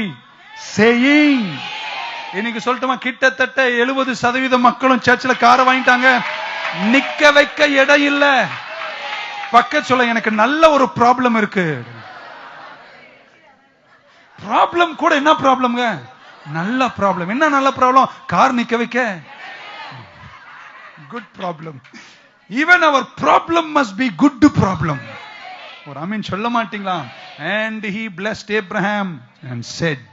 A: saying. இன்னைக்கு சொல்லட்டுமா, கிட்டத்தட்ட 70% மக்களும் சர்ச்சில் காரை வாங்கிட்டாங்க. நிக்க வைக்க இடம் இல்ல. பக்க சொல்ல, எனக்கு நல்ல ஒரு ப்ராப்ளம் இருக்கு. ப்ராப்ளம் கூட என்ன ப்ராப்ளம்ங்க? நல்ல ப்ராப்ளம். என்ன நல்ல ப்ராப்ளம்? கார் நிக்க வைக்க. Good problem. Even our problem must be good problem. ஒரு ஆமீன் சொல்ல மாட்டீங்களா? and he blessed Abraham and said.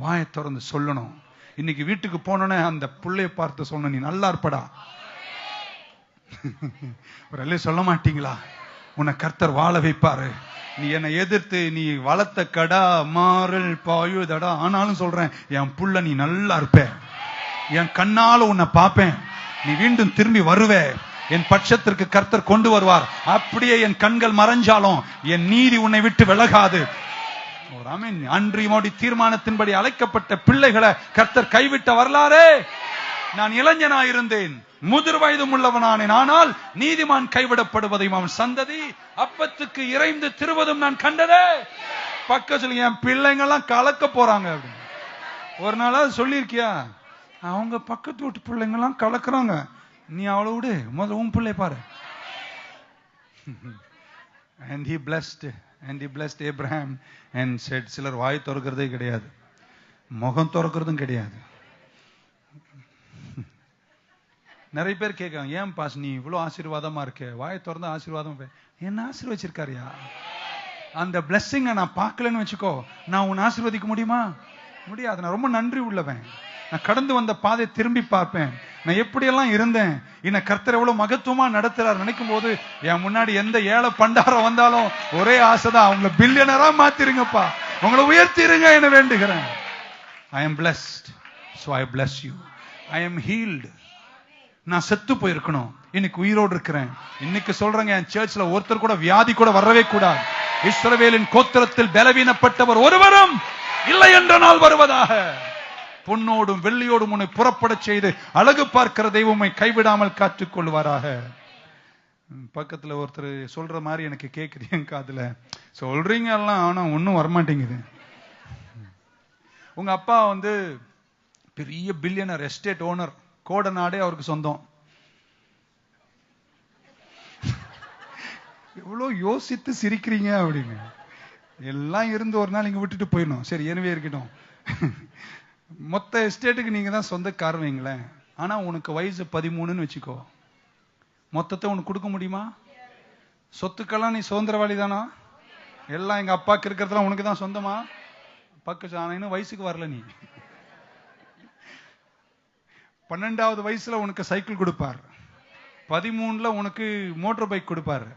A: வாயை திறந்து சொல்லணும். இன்னைக்கு வீட்டுக்கு போனோன்னே அந்த புள்ளைய பார்த்து சொன்ன, நீ நல்லா இருப்படா. ஒரு அல்ல சொல்ல மாட்டீங்களா? உன்னை கர்த்தர் வாழ வைப்பாரு. நீ என்னை எதிர்த்து நீ வளர்த்த கடா மாறல் பாயுதடா, ஆனாலும் சொல்றேன் என் புள்ள நீ நல்லா இருப்ப. என் கண்ணால உன்னை பார்ப்பேன். நீ மீண்டும் திரும்பி வருவே. என் பட்சத்திற்கு கர்த்தர் கொண்டு வருவார். அப்படியே என் கண்கள் மறைஞ்சாலும் என் நீதி உன்னை விட்டு விலகாது. அன்றியோடி தீர்மானத்தின்படி அழைக்கப்பட்ட பிள்ளைகளை கர்த்தர் கைவிட்ட வரலாறே. நான் இளைஞனாயிருந்தேன், முதிர் வயதும் உள்ளவனானேன், ஆனால் நீதிமான் கைவிடப்படுவதையும் அவன் சந்ததி அப்பத்துக்கு இறைந்து திருவதும் நான் கண்டதே. பக்க சொல்லி, என் பிள்ளைங்க எல்லாம் கலக்க போறாங்க அப்படின்னு ஒரு நாளாவது சொல்லியிருக்கியா? அவங்க பக்கத்து வீட்டு பிள்ளைங்க எல்லாம் கலக்குறாங்க, நீ அவளை விடு, முதல்ல உன் பிள்ளை பாரு. and he blessed Abraham and said. சிலர் வாய் திறக்கிறதே கிடையாது, முகம் திறக்கிறதும் கிடையாது. நிறைய பேர் கேட்காங்க, ஏன் பாஸ் நீ இவ்வளவு ஆசீர்வாதமா இருக்க, வாயை திறந்து ஆசீர்வாதம். என்ன ஆசீர்வச்சிருக்காரியா? அந்த பிளெஸிங்க நான் பார்க்கலன்னு வச்சுக்கோ, நான் உன்னை ஆசீர்வதிக்க முடியுமா? முடியாது. நான் ரொம்ப நன்றி உள்ளவன். நான் கடந்து வந்த பாதை திரும்பி பார்ப்பேன், நான் எப்படியெல்லாம் இருந்தேன், என்ன கர்த்தர் எவ்வளவு மகத்துவமா நடத்துறார் நினைக்கும் போது என் முன்னாடி எந்த ஏழை பண்டாரம் வந்தாலும் ஒரே ஆசைதான், அவங்களை பில்லியனரா மாத்திருங்கப்பா, உங்களை உயர்த்திருங்க என வேண்டுகிறேன். I am blessed, so I bless you. I am healed. நான் செத்து போயிருக்கணும், இன்னைக்கு உயிரோடு இருக்கிறேன். இன்னைக்கு சொல்றேங்க, என் சர்ச்ல ஒருத்தர் கூட வியாதி கூட வரவே கூடாது. இஸ்ரவேலின் கோத்திரத்தில் பலவீனப்பட்டவர் ஒருவரும் இல்லை என்ற நாள் வருவதாக. பொன்னோடும் வெள்ளியோடும் உன்னை புறப்பட செய்து அழகு பார்க்கிற தெய்வமை கைவிடாமல் காத்துக் கொள்வாராக. பக்கத்துல ஒருத்தர் சொல்ற மாதிரி எனக்கு கேக்குது என் காதுல. சொல்றீங்க எல்லாம், ஆனா ஒன்னும் வரமாட்டேங்குது. உங்க அப்பா பெரிய பில்லியனர், எஸ்டேட் ஓனர், கோடநாடே அவருக்கு சொந்தம். எவ்வளவு யோசித்து சிரிக்கிறீங்க அப்படின்னு. எல்லாம் இருந்து ஒரு நாள் இங்க விட்டுட்டு போயிடணும். சரி, எனவே இருக்கட்டும். மொத்த எஸ்டேட்டுக்கு நீங்க தான் சொந்தக்காரர் வைங்களேன். ஆனா உனக்கு வயசு 13ன்னு வச்சுக்கோ. மொத்தத்தை உனக்கு கொடுக்க முடியுமா? சொத்துக்கெல்லாம் நீ சுதந்திரவாளி தானா? எல்லாம் எங்க அப்பாக்கு இருக்கிறதுலாம் உனக்கு தான் சொந்தமா? பக்கம் வயசுக்கு வரல. நீ 12வது வயசுல உனக்கு சைக்கிள் கொடுப்பார், 13ல உனக்கு மோட்டார் பைக் கொடுப்பாரு,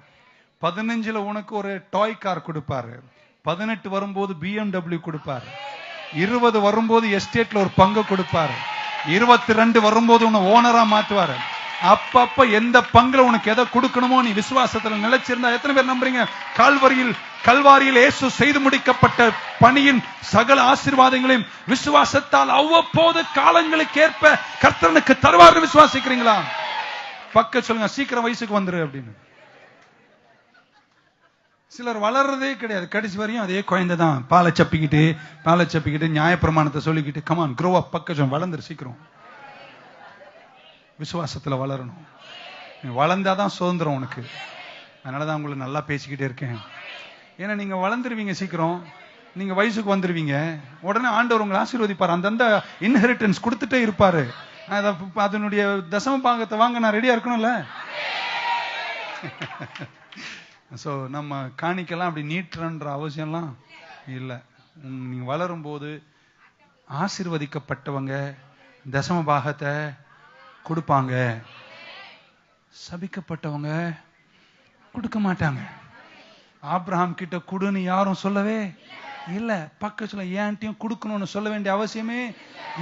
A: 15ல உனக்கு ஒரு டாய் கார் கொடுப்பாரு, 18 வரும்போது BMW கொடுப்பாரு, 20 வரும்போது எஸ்டேட்ல ஒரு பங்கு கொடுப்பாரு, 22 வரும்போது உன்னை ஓனரா மாத்துவாரு. அப்பப்ப எந்த பங்குல உனக்கு எதை கொடுக்கணுமோ நீ விசுவாசத்துல நிலைச்சிருந்தா எத்தனை பேர் நம்புறீங்க? கல்வாரியில் இயேசு செய்து முடிக்கப்பட்ட பணியின் சகல ஆசீர்வாதங்களையும் விசுவாசத்தால் அவ்வப்போது காலங்களுக்கு ஏற்ப கர்த்தனுக்கு தருவார். விசுவாசிக்கிறீங்களா? பக்க சொல்லுங்க, சீக்கிரம் வயசுக்கு வந்துரு அப்படின்னு. சிலர் வளர்றதே கிடையாது, கடைசி வரையும் அதே குழந்தை தான். பாலை சப்பிக்கிட்டு நியாயப்பிரமாணத்தை சொல்லிக்கிட்டு கமான் க்ரோ அப். பக்க வளர்ந்துரு சீக்கிரம். விசுவாசத்துல வளரணும். வளர்ந்தாதான் சுதந்திரம் உனக்கு. அதனாலதான் உங்களை நல்லா பேசிக்கிட்டே இருக்கேன். ஏன்னா நீங்க வளர்ந்துருவீங்க சீக்கிரம். நீங்க வயசுக்கு வந்துருவீங்க. உடனே ஆண்டவர் உங்களை ஆசீர்வதிப்பார். அந்தந்த இன்ஹெரிட்டன்ஸ் கொடுத்துட்டே இருப்பாரு. அதனுடைய தசம பாகத்தை வாங்க நான் ரெடியா இருக்கணும்ல. சோ நம்ம காணிக்கலாம் அப்படி நீட்டுறன்ற அவசியம்லாம் இல்லை. நீங்க வளரும் போது ஆசீர்வதிக்கப்பட்டவங்க தசம பாகத்தை கொடுப்பாங்க, சபிக்கப்பட்டவங்க கொடுக்க மாட்டாங்க. ஆபிரகாம் கிட்ட கொடுன்னு யாரும் சொல்லவே இல்ல. பக்கத்துல ஏன்ட்டையும் கொடுக்கணும்னு சொல்ல வேண்டிய அவசியமே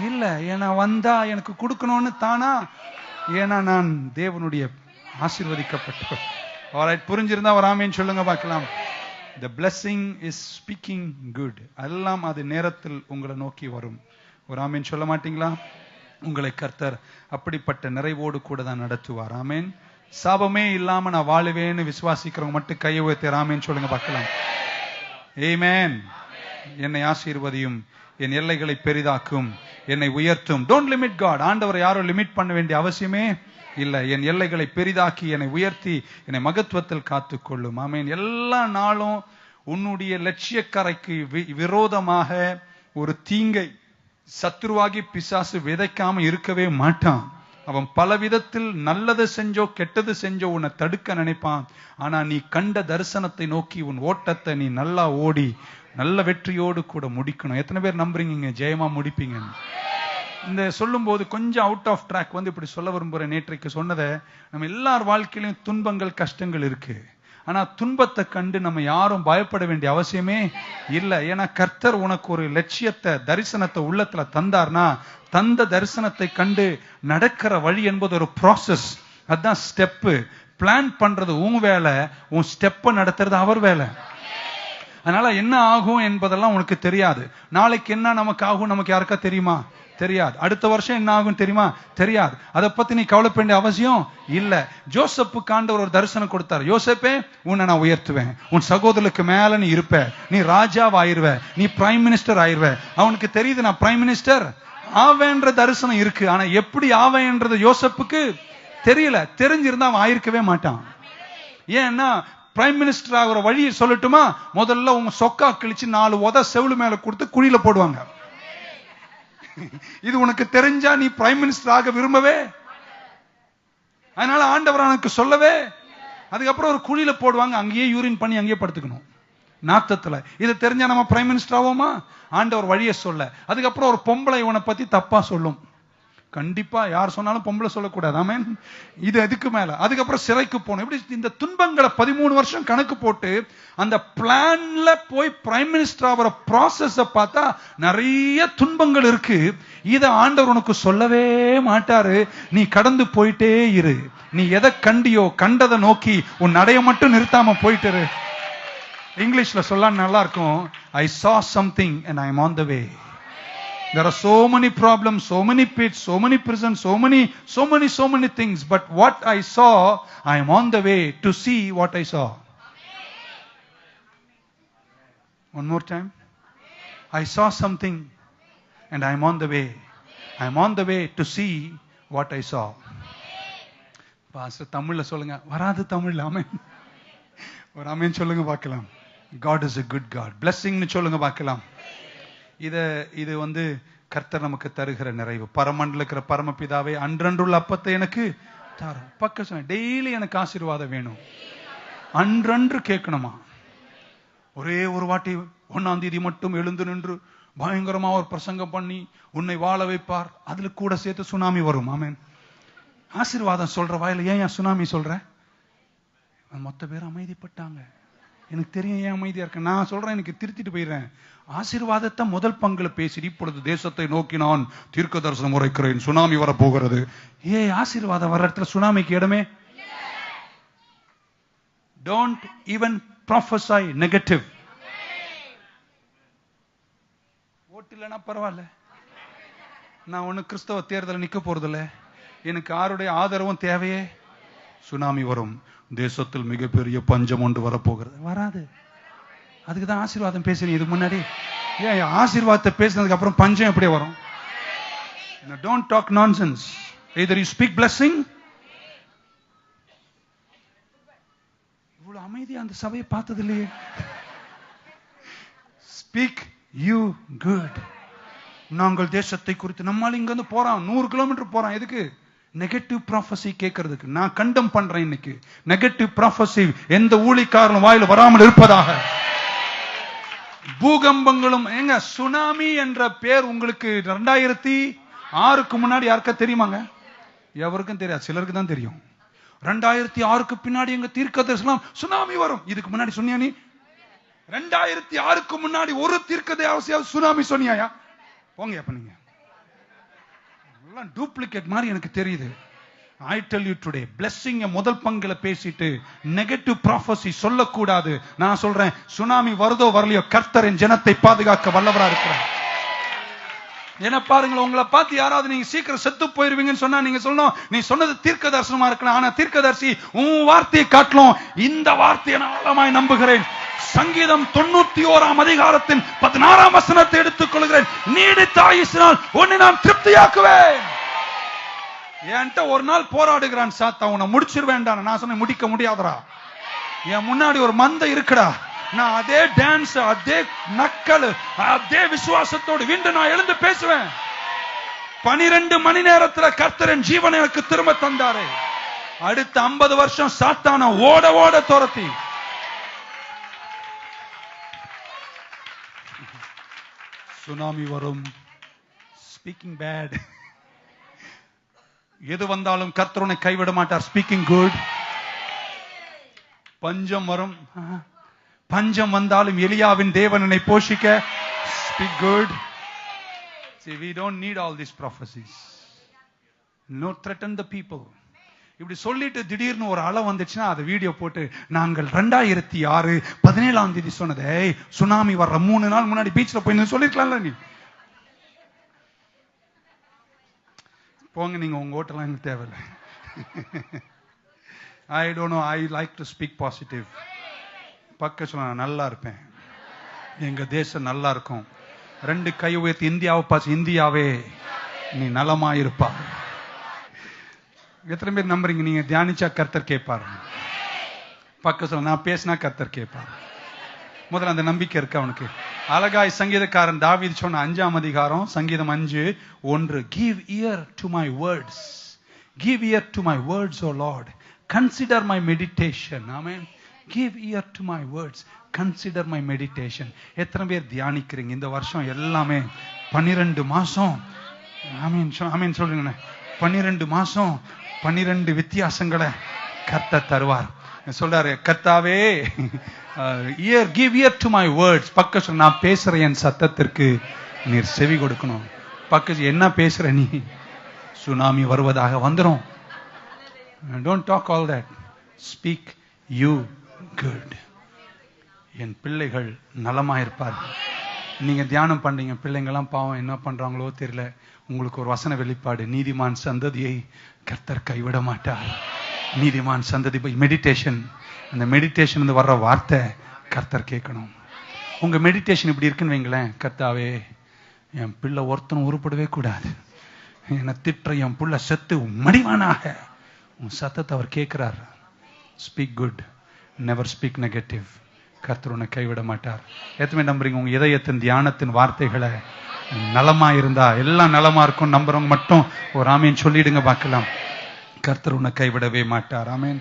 A: இல்ல. ஏன்னா வந்தா எனக்கு கொடுக்கணும்னு தானா, ஏன்னா நான் தேவனுடைய ஆசீர்வதிக்கப்பட்டவர். ஆல்ரைட், புரிஞ்சிருந்தா ஒரு ஆமேன் சொல்லுங்க பார்க்கலாம். The blessing is speaking good. எல்லாம் அது நேரத்தில் உங்களை நோக்கி வரும். ஒரு ஆமேன் சொல்ல மாட்டீங்களா? உங்களை கர்த்தர் அப்படிப்பட்ட நிறைவோடு கூட தான் நடத்துவார். ஆமேன். சாபமே இல்லாம நான் வாழுவேன்னு விசுவாசிக்கிறவங்க மட்டும் கையை உயர்த்தி ஆமேன் சொல்லுங்க பார்க்கலாம். ஆமென். என்னை ஆசீர்வதியும், என் எல்லைகளை பெரிதாக்கும், என்னை உயர்த்தும். Don't limit God. ஆண்டவரை யாரும் லிமிட் பண்ண வேண்டிய அவசியமே இல்லை. என் எல்லைகளை பெரிதாக்கி என்னை உயர்த்தி என்னை மகத்துவத்தில் காத்துக்கொள்ளும். ஆமேன். எல்லா நாளும் உன்னுடைய லட்சியக்கரைக்கு விரோதமாக ஒரு தீங்கை சத்துருவாகி பிசாசு விதைக்காம இருக்கவே மாட்டான். அவன் பல விதத்தில் நல்லது செஞ்சோ கெட்டது செஞ்சோ உன்னை தடுக்க நினைப்பான். ஆனா நீ கண்ட தரிசனத்தை நோக்கி உன் ஓட்டத்தை நீ நல்லா ஓடி நல்ல வெற்றியோடு கூட முடிக்கணும். எத்தனை பேர் நம்புறீங்க ஜெயமா முடிப்பீங்க? இந்த சொல்லும் போது கொஞ்சம் அவுட் ஆஃப் ட்ராக் இப்படி சொல்ல விரும்புறேன். நேற்றைக்கு சொன்னதை, நம்ம எல்லார் வாழ்க்கையிலும் துன்பங்கள் கஷ்டங்கள் இருக்கு. ஆனா துன்பத்தை கண்டு நம்ம யாரும் பயப்பட வேண்டிய அவசியமே இல்லை. ஏன்னா கர்த்தர் உனக்கு ஒரு லட்சியத்தை தரிசனத்தை உள்ளத்துல தந்தார்னா, தந்த தரிசனத்தை கண்டு நடக்கிற வழி என்பது ஒரு ப்ராசஸ். அதுதான் ஸ்டெப்பு. பிளான் பண்றது உன் வேலை, உன் ஸ்டெப்பை நடத்துறது அவர் வேலை. அதனால என்ன ஆகும் என்பதெல்லாம் உனக்கு தெரியாது. நாளைக்கு என்ன நமக்கு ஆகும் நமக்கு யாருக்கா தெரியுமா? தெரியாது. அடுத்த வருஷம் என்ன ஆகும் தெரியுமா? தெரியாது. அதை பத்தி நீ கவலைப்பட வேண்டிய அவசியம் இல்ல. ஜோசப்புக்கு ஆண்டவர் ஒரு தரிசனம் கொடுத்தார். யோசேப்பே, உன்னை நான் உயர்த்துவேன், உன் சகோதரருக்கு மேல நீ இருப்ப, நீ ராஜாவா ஆயிருவ, நீ பிரைம் மினிஸ்டர் ஆயிருவ. அவனுக்கு தெரியுது நான் பிரைம் மினிஸ்டர் ஆவேன்ற தரிசனம் இருக்கு. ஆனா எப்படி ஆவேன்றது யோசப்புக்கு தெரியல. தெரிஞ்சிருந்தா அவன் ஆயிருக்கவே மாட்டான். ஏன்னா பிரைம் மினிஸ்டர் ஆகிற வழியை சொல்லட்டுமா? முதல்ல உங்க சொக்கா கிழிச்சு 4 உத செவுளு மேல கொடுத்து குழியில போடுவாங்க. இது உனக்கு தெரிஞ்சா நீ பிரைம் மினிஸ்டர் ஆக விரும்பவே. அதனால ஆண்டவர் எனக்கு சொல்லவே. அதுக்கப்புறம் ஒரு குழியில போடுவாங்க, அங்கேயே யூரின் பண்ணி அங்கேயே படுத்துக்கணும் நாத்தத்துல. இது தெரிஞ்சா நம்ம பிரைம் மினிஸ்டர் ஆவோமா? ஆண்டவர் வழியை சொல்ல. அதுக்கப்புறம் ஒரு பொம்பளை இவனை பத்தி தப்பா சொல்லும். கண்டிப்பா யார் சொன்னாலும் பொம்பளை சொல்லக்கூடாது. ஆமென். இது எதுக்கு மேல. அதுக்கப்புறம் சிறைக்கு போகணும். இப்படி இந்த துன்பங்களை 13 வருஷம் கணக்கு போட்டு அந்த பிளான்ல போய் பிரைம் மினிஸ்டர் ஆகிற ப்ராசஸ் பார்த்தா நிறைய துன்பங்கள் இருக்கு. இத ஆண்டவர் உனக்கு சொல்லவே மாட்டாரு. நீ கடந்து போயிட்டே இரு. நீ எதை கண்டியோ கண்டதை நோக்கி உன் நடைய மட்டும் நிறுத்தாம போயிட்டு. இங்கிலீஷ்ல சொல்ல நல்லா இருக்கும். I saw something and I am on the way. There are so many problems, so many pits, so many prisons, so many things. But what I saw, I am on the way to see what I saw. One more time. I saw something and I am on the way. I am on the way to see what I saw. Pastor தமிழ்ல சொல்லுங்க. வராது தமிழ்ல. ஆமென். ஒரு ஆமென் சொல்லுங்க பார்க்கலாம். God is a good God. blessing சொல்லுங்க பார்க்கலாம். இது வந்து கர்த்தர் நமக்கு தருகிற நிறைவு. பரமண்டல இருக்கிற பரமபிதாவே, அன்றன்றுள்ள அப்பத்தை எனக்கு தாரும். பக்க சொன்ன டெய்லி எனக்கு ஆசீர்வாதம் வேணும். அன்றன்று கேட்கணுமா? ஒரே ஒரு வாட்டி 1ஆம் தேதி மட்டும் எழுந்து நின்று பயங்கரமா ஒரு பிரசங்கம் பண்ணி உன்னை வாழ வைப்பார். அதுல கூட சேர்த்து சுனாமி வரும். ஆமென். ஆசீர்வாதம் சொல்ற வாயில ஏன் சுனாமி சொல்ற? மொத்த பேர் அமைதிப்பட்டாங்க. எனக்கு தெரியும் ஏன் அமைதியா இருக்க. நான் சொல்றேன், எனக்கு திருத்திட்டு போயிடுறேன். ஆசீர்வாதத்தை முதல் பங்குல பேசி, இப்பொழுது தேசத்தை நோக்கி நான் தீர்க்க தரிசனம் உரைக்கிறேன், சுனாமி வர போகிறது. ஆசீர்வாதம் வர்ற இடத்துல சுனாமிக்கு இடமே. Don't even prophesy negative. ஓட்டு இல்லைன்னா பரவாயில்ல, நான் ஒண்ணு கிறிஸ்தவ தேர்தல் நிக்க போறதில்ல, எனக்கு யாருடைய ஆதரவும் தேவையே. சுனாமி வரும், தேசத்தில் மிகப்பெரிய பஞ்சம் ஒன்று வரப்போகிறது. வராது. அதுக்குதான் ஆசீர்வாதம் பேசுறீங்க. இதுக்கு முன்னாடி ஏன் ஆசீர்வாதத்தை பேசினதுக்கு அப்புறம் பஞ்சம் எப்படி வரும்? Don't talk nonsense. Either you speak blessing. இவ்வளவு அமைதியா அந்த சபையை பார்த்தது இல்லையே. Speak you good. நாங்கள் தேசத்தை குறித்து, நம்மால இங்க இருந்து போறான் 100 கிலோமீட்டர் போறான். எதுக்கு? நெகட்டிவ் ப்ராஃபஸி கேட்கறதுக்கு. நான் கண்டம் பண்றேன் இன்னைக்கு. நெகட்டிவ் ப்ராஃபஸி எந்த ஊழியக்காரனும் வாயில வராமல் இருப்பதாக. பூகம்பங்களும் ஏங்க, சுனாமி என்ற பேர் உங்களுக்கு 2006க்கு முன்னாடி யாருக்கா தெரியுமாங்க? எவருக்கும் தெரியாது, சிலருக்கு தான் தெரியும். 2006க்கு பின்னாடி எங்க தீர்க்கதரிசனம் சுனாமி வரும். இதுக்கு முன்னாடி சொன்னியா நீ? 2006க்கு முன்னாடி ஒரு தீர்க்கதரிசியாவது சுனாமி சொன்னியா? போங்க அப்ப நீங்க எல்லாம் டூப்ளிகேட் மாதிரி எனக்கு தெரியுது. I tell you today, blessing முதல் பங்குல பேசிட்டு நெகட்டிவ் ப்ராஃபஸி சொல்லக்கூடாது. நான் சொல்றேன், சுனாமி வருதோ வரலையோ, கர்த்தர் என் ஜனத்தை பாதுகாக்க வல்லவரா இருக்கிறார். என்ன பாருங்களேன், உங்களை பார்த்து யாராவது நீங்க சீக்கிரம் செத்து போயிருவீங்கன்னு சொன்னா நீங்க சொல்லணும், நீ சொன்னது தீர்க்க தரிசனமா இருக்கலாம். ஆனா தீர்க்கதரிசி உன் வார்த்தையை காட்டலும், இந்த வார்த்தையை நான் ஆழமாய் நம்புகிறேன். சங்கீதம் 91ஆம் அதிகாரத்தின் 16ஆம் வசனத்தை எடுத்துக் கொள்கிறேன். நீடித்த ஆயுசினால் உன்னை நான் திருப்தியாக்குவேன். என்கிட்ட ஒரு நாள் போராடுகிறான் சாத்தான், உன்னை முடிச்சிருவேண்டான். நான் சொன்னேன், முடிக்க முடியாதரா. என் முன்னாடி ஒரு மந்தை இருக்குடா. நான் அதே டான்ஸ், அதே நக்கல், அதே விசுவாசத்தோடு வீண்டு நான் எழுந்து பேசுவேன். 12 மணி நேரத்துல கர்த்தரின் ஜீவனை எனக்கு திரும்ப தந்தாரு. அடுத்த 50 வருஷம் சாத்தான ஓட ஓட துரத்தி. சுனாமி வரும். Speaking bad. எது வந்தாலும் கர்த்தர் உன்னை கைவிட மாட்டார். Speaking good. பஞ்சம் வரும். பஞ்சம் வந்தாலும் எலியாவின் தேவன் என்னை போஷிக்க. Speak good. See, we don't need all these prophecies. No threaten the people. இப்படி சொல்லிட்டு திடீர்னு ஒரு அலை வந்துச்சுன்னா அதை வீடியோ போட்டு, நாங்கள் 2006 17ஆம் தேதி சொன்னதே சுனாமி வர்ற 3 நாள் முன்னாடி பீச்ல போய் சொல்லிருக்கலாம்ல. நீ போங்க, நீங்க உங்க ஓட்டெல்லாம் எனக்கு தேவையில்லை. I don't know, I like to speak positive. பக்க சொன்ன நல்லா இருப்பேன், எங்க தேசம் நல்லா இருக்கும். 2 கை உயர்த்தி இந்தியாவை பார்த்து, இந்தியாவே நீ நலமாயிருப்பா. எத்தனை பேர் நம்புறீங்க? நீங்க தியானிச்சா கர்த்தர் கேட்பார். பக்க சொல்ல, நான் பேசினா கர்த்தர் கேட்பார். முதல்ல அந்த நம்பிக்கை இருக்கு அவனுக்கு. அழகாய் சங்கீதக்காரன் தாவீது சொன்ன 5ஆம் அதிகாரம் சங்கீதம் 5:1, give ear to my words, give ear to my words, O Lord, consider my meditation. Amen. Give ear to my words, consider my meditation. எத்தனை பேர் தியானிக்கிறீங்க? இந்த வருஷம் எல்லாமே 12 மாசம். ஆமீன் ஆமீன் சொல்றீங்க. 12 மாசம் 12 வித்தியாசங்களை கர்த்தர் தருவார். சொல்றாரு, கர்த்தாவே give ear to my words. பக்க சொல்ல, நான் பேசுற என் சத்தத்திற்கு நீர் செவி கொடுக்கணும். பக்க என்ன பேசுற நீ? சுனாமி வருவதாக வந்துரும். Don't talk all that. Speak you good. என் பிள்ளைகள் நலமாயிருப்பார்கள். நீங்க தியானம் பண்றீங்க, பிள்ளைங்கெல்லாம் பாவம் என்ன பண்றாங்களோ தெரியல. உங்களுக்கு ஒரு வசன வெளிப்பாடு, நீதிமான் சந்ததியை கர்த்தர் கைவிட மாட்டார். நீதிமான் சந்ததி மெடிடேஷன். அந்த மெடிடேஷன் வர்ற வார்த்தை கர்த்தர் கேட்கணும். உங்க மெடிடேஷன் இப்படி இருக்குன்னு வைங்களேன், கர்த்தாவே என் பிள்ளை ஒருத்தனும் உருப்படவே கூடாது, என்னை திட்டுற என் புள்ள செத்து மடிவானாக. உன் சத்தத்தை அவர் கேட்கிறார். Speak good. Never speak negative. கர்த்தர் உன்னை கைவிட மாட்டார். எத்தனை நம்புறீங்க உங்க இதயத்தின் தியானத்தின் வார்த்தைகளை நலமா இருந்தா எல்லாம் நலமா இருக்கும் நம்புறவங்க மட்டும் ஒரு ஆமீன் சொல்லிடுங்க பார்க்கலாம். கர்த்தர் உன்னை கைவிடவே மாட்டார். ஆமீன்.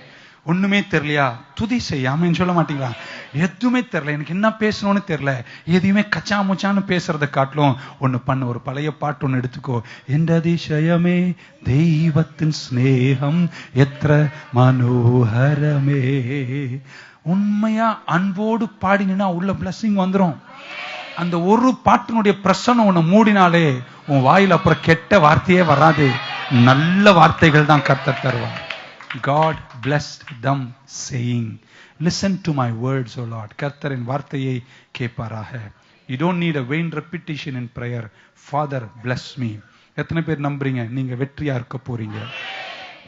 A: ஒண்ணுமே தெரியலையா, துதி செய்ய ஆமீன் சொல்ல மாட்டீங்களா? எதுவுமே தெரியல, எனக்கு என்ன பேசணும்னு தெரியல, எதையுமே கச்சா முச்சான்னு பேசுறத காட்டிலும் ஒண்ணு பண்ண, ஒரு பழைய பாட்டு ஒண்ணு எடுத்துக்கோ. என்ற அதிசயமே தெய்வத்தின் ஸ்நேகம் எത്ര மனோகரமே. உண்மையா அன்போடு பாடினா உள்ள பிளஸிங் வந்துரும். அந்த ஒரு பாட்டினுடைய பிரசனம் உன்னை மூடினாலே உன் வாயில் அப்புறம் கெட்ட வார்த்தையே வராது, நல்ல வார்த்தைகள் தான் கர்த்தர் தருவார். God blessed them saying, listen to my words, O Lord. கர்த்தரின் வார்த்தையை கேட்பாராக. You don't need a vain repetition in prayer. Father bless me. எத்தனை பேர் நம்புறீங்க நீங்க வெற்றியா இருக்க போறீங்க?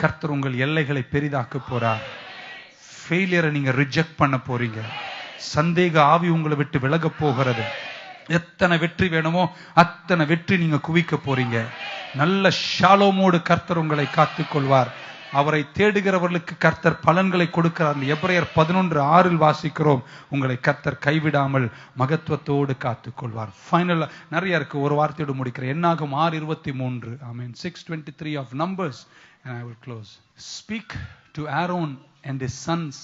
A: கர்த்தர் உங்கள் எல்லைகளை பெரிதாக்க போறார். ஃபெயிலியரை நீங்க ரிஜெக்ட் பண்ண போறீங்க. சந்தேக ஆவி உங்களை விட்டு விலக போகிறது. எத்தனை வெற்றி வேணுமோ அத்தனை வெற்றி நீங்க குவிக்க போறீங்க. நல்ல ஷாலோமோடு கர்த்தர் உங்களை காத்துக் கொள்வார். அவரை தேடுகிறவர்களுக்கு கர்த்தர் பலன்களை கொடுக்கிறார். எபிரேயர் 11:6 வாசிக்கிறோம், உங்களை கர்த்தர் கைவிடாமல் மகத்துவத்தோடு காத்துக் கொள்வார். ஃபைனல் நிறைய இருக்கு, ஒரு வார்த்தையோடு முடிக்கிறேன். என்னாகும் 6:23. ஆமென். 6:23 of Numbers and I will close. Speak to Aaron and his sons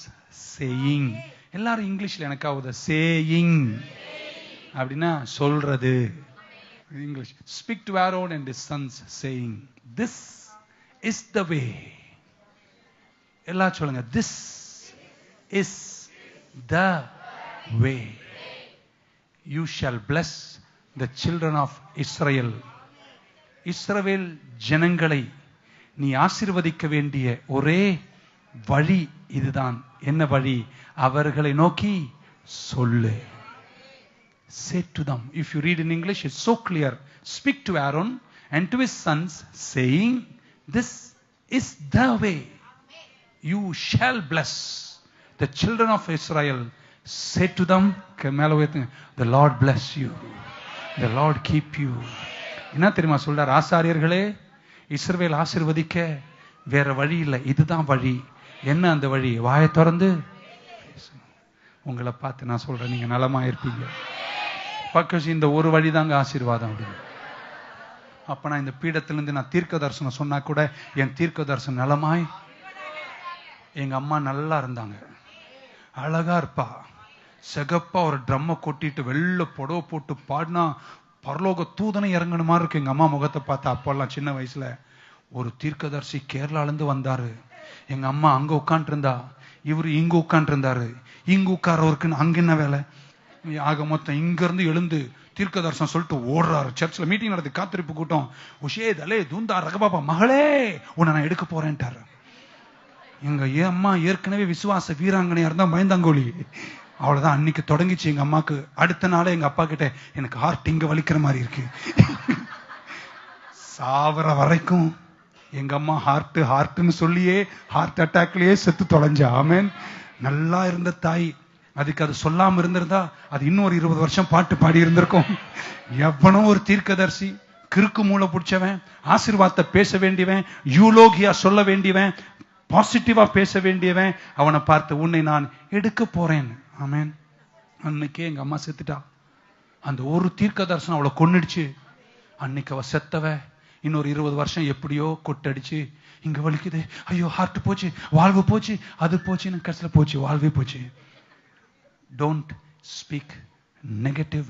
A: saying. எல்லாரும் இங்கிலீஷ்ல எனக்காவது saying அப்படின்னா சொல்றது. English. Speak to Aaron and his sons saying, this is the way. எல்லாம் சொல்லுங்க, this is the way. You shall bless the children of Israel. இஸ்ரவேல் ஜனங்களை நீ ஆசீர்வதிக்க வேண்டிய ஒரே வழி இதுதான். என்ன வழி? அவர்களை நோக்கி சொல்லு. Say to them. If you read in English, it's so clear. Speak to Aaron and to his sons saying, this is the way. You shall bless the children of Israel. Say to them, the Lord bless you, the Lord keep you. என்ன தெரியுமா சொல்றார்? ஆசாரியர்களே, இஸ்ரவேல் ஆசீர்வதிக்க வேற வழி இல்லை, இதுதான் வழி. என்ன அந்த வழி? வாயை திறந்து உங்களை பார்த்து நான் சொல்றேன், நீங்க நலமா இருப்பீங்க. பக்கசி இந்த ஒரு வழி தாங்க ஆசீர்வாதம் அப்படின்னு. அப்ப நான் இந்த பீடத்திலிருந்து நான் தீர்க்க தரிசனம் சொன்னா கூட என் தீர்க்க தரிசனம் நலமாய். எங்க அம்மா நல்லா இருந்தாங்க, அழகா இருப்பா, செகப்பா ஒரு ட்ரம்மை கொட்டிட்டு வெள்ள புடவை போட்டு பாடினா பரலோக தூதனை இறங்கணுமா இருக்கு எங்க அம்மா முகத்தை பார்த்தா. அப்பெல்லாம் சின்ன வயசுல ஒரு தீர்க்கதரிசி கேரளால இருந்து வந்தாரு. எங்க அம்மா அங்க உட்காந்து இருந்தா, இவரு இங்க உட்காந்து இருந்தாரு. இங்க உட்காரவருக்கு அங்க என்ன வேலை? ஆக மொத்தம் இங்க இருந்து எழுந்து தீர்க்க தரிசனம் சொல்லிட்டு ஓடுறாரு. சர்ச்சில் மீட்டிங் நடத்தி காத்திருப்பு கூட்டம். உஷே தலே தூந்தா ரகபாபா மகளே உன்னை நான் எடுக்க போறேன்ட்டாரு. எங்க அம்மா ஏற்கனவே விசுவாச வீராங்கனையா இருந்தா பயந்தாங்கோலி. அவ்வளவுதான், அன்னைக்கு தொடங்கிச்சு எங்க அம்மாக்கு. அடுத்த நாளே எங்க அப்பா கிட்ட எனக்கு ஹார்ட் இங்க வலிக்கிற மாதிரி இருக்கு. சாவர வரைக்கும் எங்க அம்மா ஹார்ட்னு சொல்லியே ஹார்ட் அட்டாக்லயே செத்து தொலைஞ்சா. ஆமென். நல்லா இருந்த தாய், அதுக்கு அது சொல்லாம இருந்திருந்தா அது இன்னொரு 20 வருஷம் பாட்டு பாடி இருந்திருக்கும். எவனோ ஒரு தீர்க்கதரிசி, கிறுக்கு மூளை பிடிச்சவன், ஆசீர்வாதத்தை பேச வேண்டியவன், யூலோகியா சொல்ல வேண்டியவன், பாசிட்டிவா பேச வேண்டியவன், அவனை பார்த்து உன்னை நான் எடுக்க போறேன். ஆமென். அன்னைக்கே எங்க அம்மா செத்துட்டா. அந்த ஒரு தீர்க்க தரிசனம் அவளை கொன்னுடுச்சு. அன்னைக்கு அவ செத்தவ இன்னொரு 20 வருஷம் எப்படியோ கொட்டடிச்சு, இங்க வலிக்குது, ஐயோ ஹார்ட் போச்சு, வாழ்வு போச்சு, அது போச்சு, கடைசியில் போச்சு, வாழ்வே போச்சு. Don't speak negative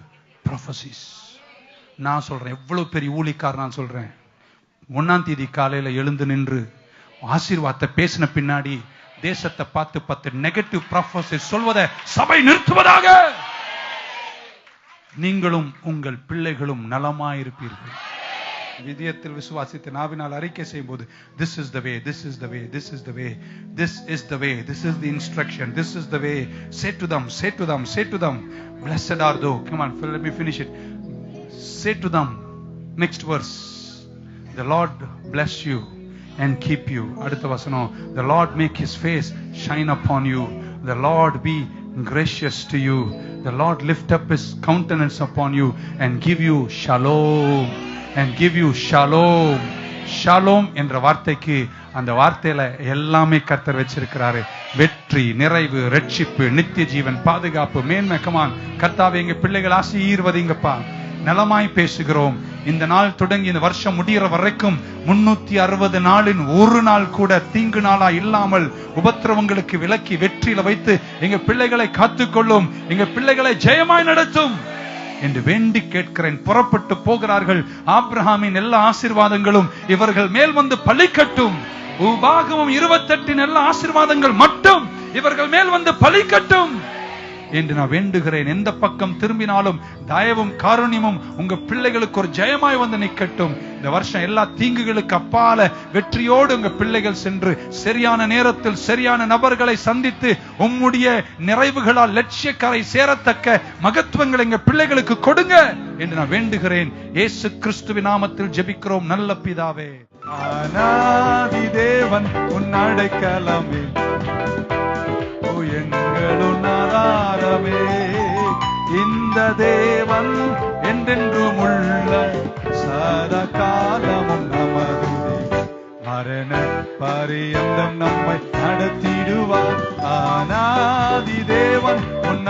A: prophecies. நான் சொல்றேன், எவ்வளவு பெரிய ஊழிக்காரர் நான் சொல்றேன். 1ஆம் தேதி காலையில எழுந்து நின்று ஆசீர்வாதத்தை பேசின பின்னாடி தேசத்தை பார்த்து 10 நெகட்டிவ் ப்ராஃபஸிஸ் சொல்வதை சபை நிறுத்துவதாக. நீங்களும் உங்கள் பிள்ளைகளும் நலமாயிருப்பீர்கள். விதியத்தில் விசுவாசித்து நாவினால் அறிக்கை செய்யும் போது, this is the way, this is the way, this is the way, this is the way, this is the instruction, this is the way. Say to them, say to them, say to them, blessed are thou. Come on, let me finish it. Say to them, next verse, the Lord bless you and keep you. அடுத்த வசனம், the Lord make his face shine upon you, the Lord be gracious to you, the Lord lift up his countenance upon you and give you shalom, and give you shalom. Shalom என்ற வார்த்தைக்கு அந்த வார்த்தையில எல்லாமே கர்த்தர் வச்சிருக்கிறாரு. வெற்றி, நிறைவு, ரட்சிப்பு, நித்திய ஜீவன், பாதுகாப்பு, மேன்மை. கமான் கர்த்தாவே, எங்க பிள்ளைகள் ஆசீர்வதிங்கப்பா. நலமாய் பேசுகிறோம். இந்த நாள் தொடங்கி இந்த வருஷம் முடிகிற வரைக்கும் 360 நாளின் ஒரு நாள் கூட தீங்கு நாளா இல்லாமல் உபத்திரவங்களுக்கு விலக்கி வெற்றியில வைத்து எங்க பிள்ளைகளை காத்துக்கொள்ளும், எங்க பிள்ளைகளை ஜெயமாய் நடத்தும் என்று வேண்டி கேட்கிறேன். புறப்பட்டு போகிறார்கள். ஆபிரகாமின் எல்லா ஆசீர்வாதங்களும் இவர்கள் மேல் வந்து பலிக்கட்டும். உபாகமம் 28 எல்லா ஆசீர்வாதங்கள் மட்டும் இவர்கள் மேல் வந்து பலிக்கட்டும் என்று நான் வேண்டுகிறேன். எந்த பக்கம் திரும்பினாலும் தயவும் காருண்யமும் உங்க பிள்ளைகளுக்கு ஒரு ஜெயமாய் வந்து நிக்கட்டும். இந்த வருஷம் எல்லா தீங்குகளுக்கு அப்பால வெற்றியோடு உங்க பிள்ளைகள் சென்று சரியான நேரத்தில் சரியான நபர்களை சந்தித்து உம்முடைய நிறைவுகளால் லட்சியக்காரை சேரத்தக்க மகத்துவங்கள் எங்க பிள்ளைகளுக்கு கொடுங்க என்று நான் வேண்டுகிறேன். இயேசு கிறிஸ்துவின் நாமத்தில் ஜெபிக்கிறோம் நல்ல பிதாவே.
B: ஆனாதி தேவன் உன் அடைக்கலமே, எங்களுன் ஆதாரமே. இந்த தேவன் என்றென்றும் உள்ள சதா காலமும் நமது மரண பரியந்தம் நம்மை நடத்திடுவார். ஆனாதி தேவன் உன்